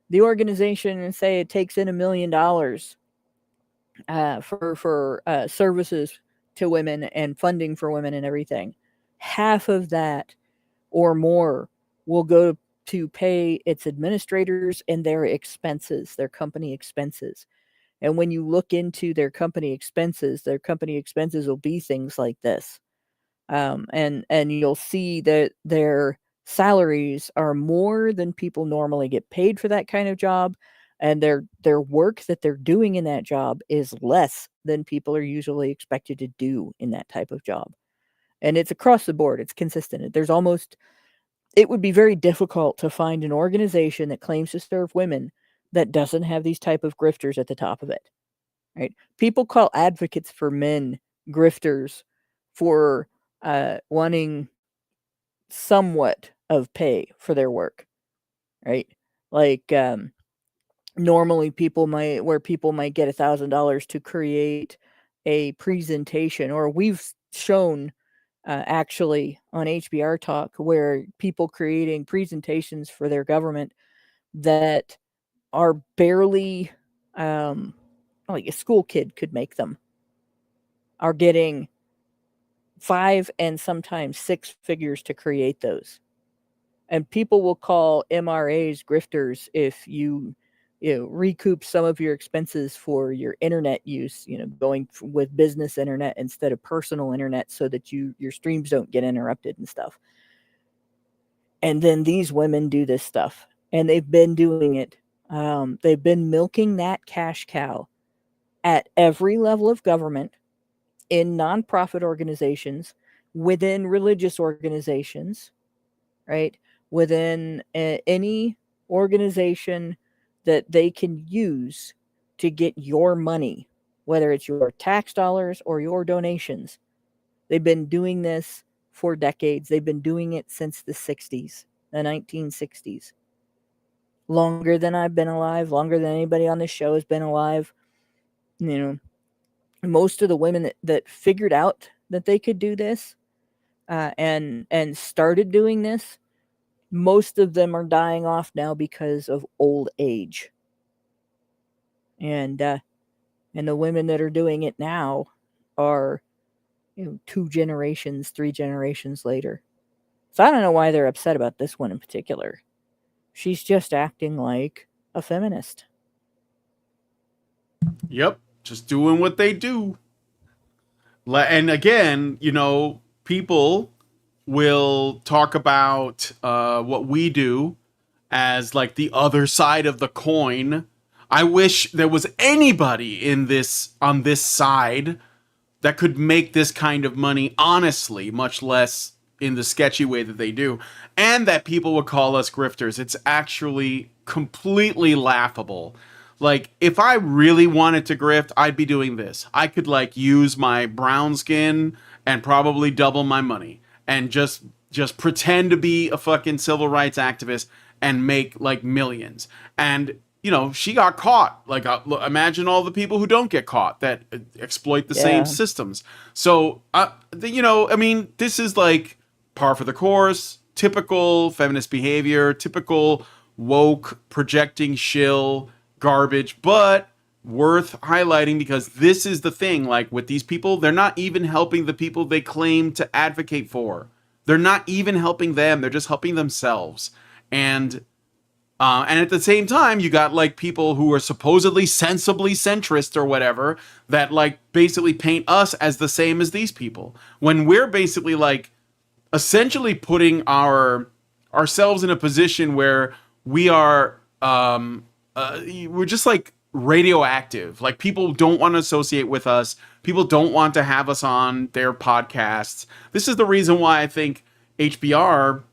the organization and say it takes in $1 million for services to women and funding for women and everything. Half of that or more will go to pay its administrators and their expenses, their company expenses. And when you look into their company expenses will be things like this. And you'll see that their salaries are more than people normally get paid for that kind of job, and their work that they're doing in that job is less than people are usually expected to do in that type of job. And it's across the board. It's consistent. It would be very difficult to find an organization that claims to serve women that doesn't have these type of grifters at the top of it. Right? People call advocates for men grifters for wanting somewhat of pay for their work, right? Like normally people might get $1,000 to create a presentation, or we've shown actually on HBR Talk where people creating presentations for their government that are barely like a school kid could make them, are getting 5 and sometimes 6 figures to create those. And people will call MRAs grifters if you recoup some of your expenses for your internet use, going with business internet instead of personal internet, so that your streams don't get interrupted and stuff. And then these women do this stuff, and they've been doing it. They've been milking that cash cow at every level of government, in nonprofit organizations, within religious organizations, right? Within any organization that they can use to get your money, whether it's your tax dollars or your donations. They've been doing this for decades. They've been doing it since the 60s, the 1960s. Longer than I've been alive, longer than anybody on this show has been alive. Most of the women that figured out that they could do this and started doing this, most of them are dying off now because of old age. And the women that are doing it now are 2 generations, 3 generations later. So I don't know why they're upset about this one in particular. She's just acting like a feminist. Yep, just doing what they do. And again, people will talk about what we do as like the other side of the coin. I wish there was anybody in this on this side that could make this kind of money honestly, much less in the sketchy way that they do, and that people would call us grifters. It's actually completely laughable. Like, if I really wanted to grift, I'd be doing this. I could like use my brown skin and probably double my money and just pretend to be a fucking civil rights activist and make like millions. And she got caught. Like, imagine all the people who don't get caught that exploit the same systems. So, I mean, this is like par for the course, typical feminist behavior, typical woke projecting shill garbage, but worth highlighting because this is the thing. Like, with these people, they're not even helping the people they claim to advocate for. They're not even helping them. They're just helping themselves. And at the same time, you got like people who are supposedly sensibly centrist or whatever that like basically paint us as the same as these people when we're basically like essentially putting ourselves in a position where we are we're just like radioactive. Like, people don't want to associate with us. People don't want to have us on their podcasts. This is the reason why I think HBR,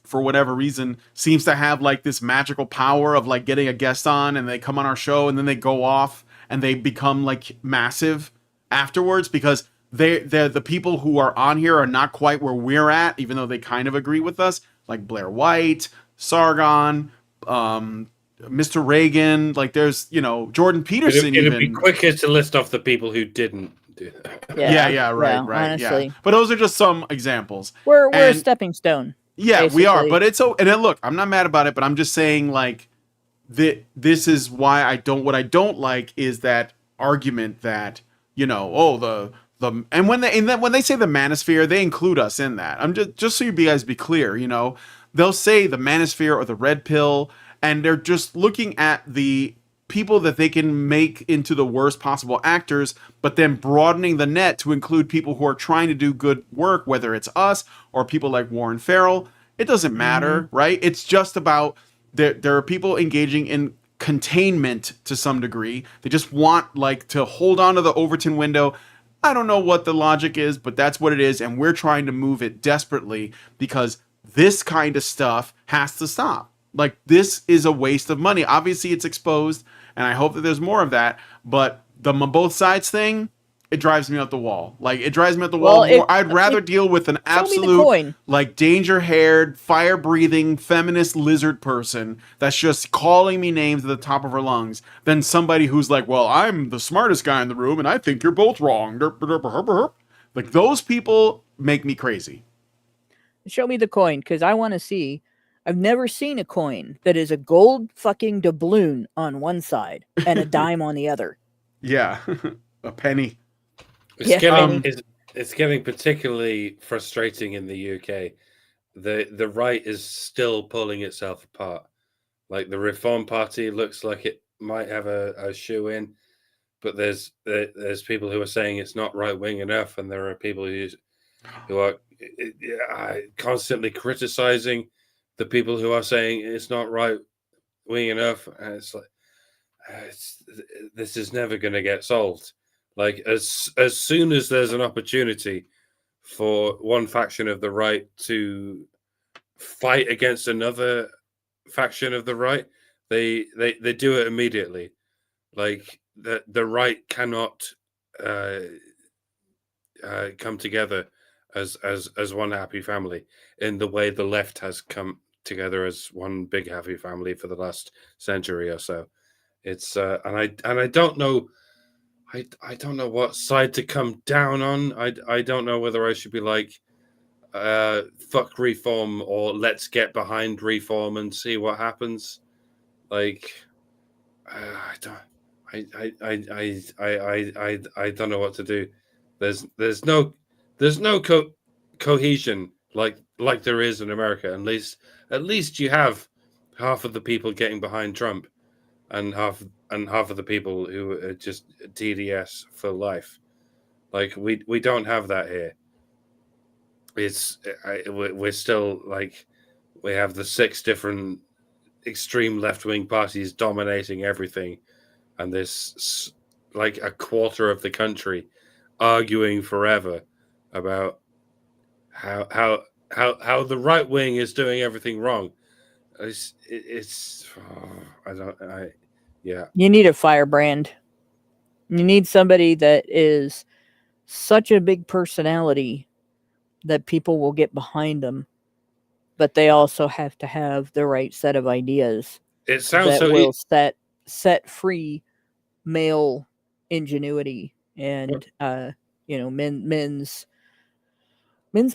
for whatever reason, seems to have like this magical power of like getting a guest on and they come on our show and then they go off and they become like massive afterwards, because they're the people who are on here are not quite where we're at, even though they kind of agree with us, like Blair White, Sargon, Mr. Reagan, like there's Jordan Peterson. It'd be quicker to list off the people who didn't do that. Right. Honestly. Yeah, but those are just some examples. We're a stepping stone. Yeah, basically. we are, but it's so. And then look, I'm not mad about it, but I'm just saying like this is why what I don't like is that argument that the and when they say the manosphere, they include us in that. I'm just so you guys be clear, they'll say the manosphere or the red pill, and they're just looking at the people that they can make into the worst possible actors, but then broadening the net to include people who are trying to do good work, whether it's us or people like Warren Farrell. It doesn't matter, right? It's just about there are people engaging in containment to some degree. They just want like to hold on to the Overton window. I don't know what the logic is, but that's what it is, and we're trying to move it desperately because this kind of stuff has to stop. Like, this is a waste of money. Obviously, it's exposed, and I hope that there's more of that. But the both sides thing, it drives me out the wall. Like, it drives me out the wall more. I'd rather deal with an absolute, like, danger-haired, fire-breathing, feminist lizard person that's just calling me names at the top of her lungs than somebody who's like, well, I'm the smartest guy in the room, and I think you're both wrong. Like, those people make me crazy. Show me the coin, because I want to see. I've never seen a coin that is a gold fucking doubloon on one side and a dime on the other. Yeah, a penny. It's getting particularly frustrating in the UK. The right is still pulling itself apart. Like, the Reform Party looks like it might have a shoe in, but there's people who are saying it's not right wing enough, and there are people who are constantly criticizing the people who are saying it's not right wing enough, and it's like this is never going to get solved. Like, as soon as there's an opportunity for one faction of the right to fight against another faction of the right, they do it immediately. Like, the right cannot come together as one happy family in the way the left has come together as one big happy family for the last century or so. It's and I don't know. I don't know what side to come down on. I don't know whether I should be like, fuck reform, or let's get behind reform and see what happens. Like, I don't know what to do. There's no cohesion like there is in America. At least you have half of the people getting behind Trump, and half of the people who are just TDS for life. Like we don't have that here. We're still like we have the 6 different extreme left-wing parties dominating everything, and this like a quarter of the country arguing forever about how the right wing is doing everything wrong. Yeah. You need a firebrand. You need somebody that is such a big personality that people will get behind them, but they also have to have the right set of ideas It sounds that so will set free male ingenuity and men's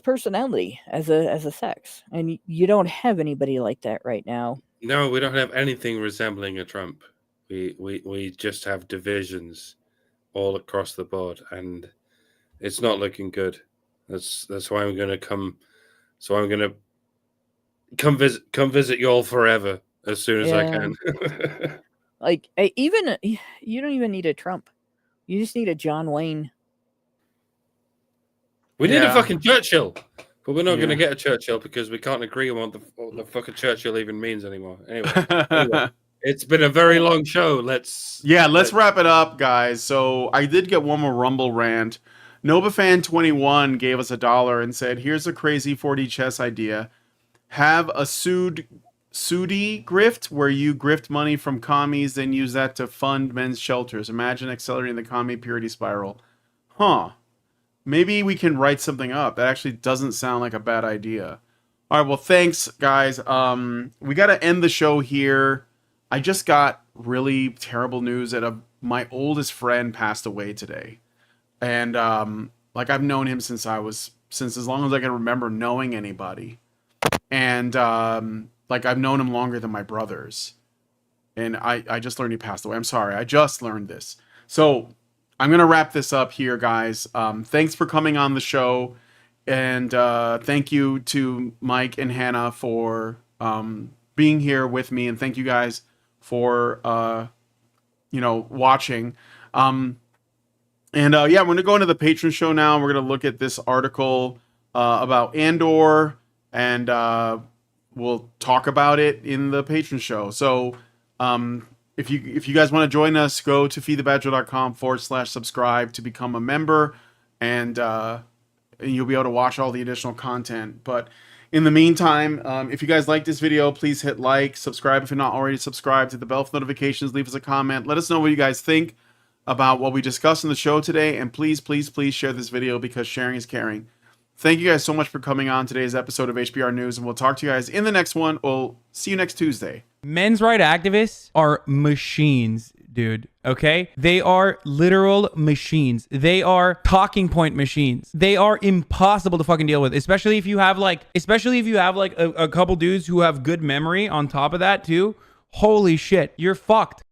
personality as a sex. And you don't have anybody like that right now. No, we don't have anything resembling a Trump. We just have divisions all across the board, and it's not looking good. That's why I'm gonna come. So I'm gonna come visit y'all forever as soon as I can. Like you don't even need a Trump. You just need a John Wayne. We need a fucking Churchill, but we're not gonna get a Churchill because we can't agree on what the fucking Churchill even means anymore. Anyway. It's been a very long show. Let's wrap it up, guys. So I did get one more Rumble rant. NovaFan21 gave us $1 and said, "Here's a crazy 4D chess idea. Have a Sudi grift where you grift money from commies, then use that to fund men's shelters. Imagine accelerating the commie purity spiral." Huh. Maybe we can write something up. That actually doesn't sound like a bad idea. All right, well, thanks, guys. We got to end the show here. I just got really terrible news that my oldest friend passed away today. And like I've known him since as long as I can remember knowing anybody. And like I've known him longer than my brothers. And I just learned he passed away. I'm sorry. I just learned this. So I'm going to wrap this up here, guys. Thanks for coming on the show. And thank you to Mike and Hannah for being here with me. And thank you guys for watching. We're going to go into the patron show now. We're going to look at this article about Andor, and we'll talk about it in the patron show. So if you guys want to join us, go to feedthebadger.com/subscribe to become a member, and you'll be able to watch all the additional content. But in the meantime, if you guys like this video, please hit like, subscribe if you're not already subscribed, hit the bell for notifications, leave us a comment, let us know what you guys think about what we discussed in the show today, and please, please, please share this video because sharing is caring. Thank you guys so much for coming on today's episode of HBR News, and we'll talk to you guys in the next one. We'll see you next Tuesday. Men's rights activists are machines, dude. Okay? They are literal machines. They are talking point machines. They are impossible to fucking deal with, especially if you have like a couple dudes who have good memory on top of that too. Holy shit, you're fucked.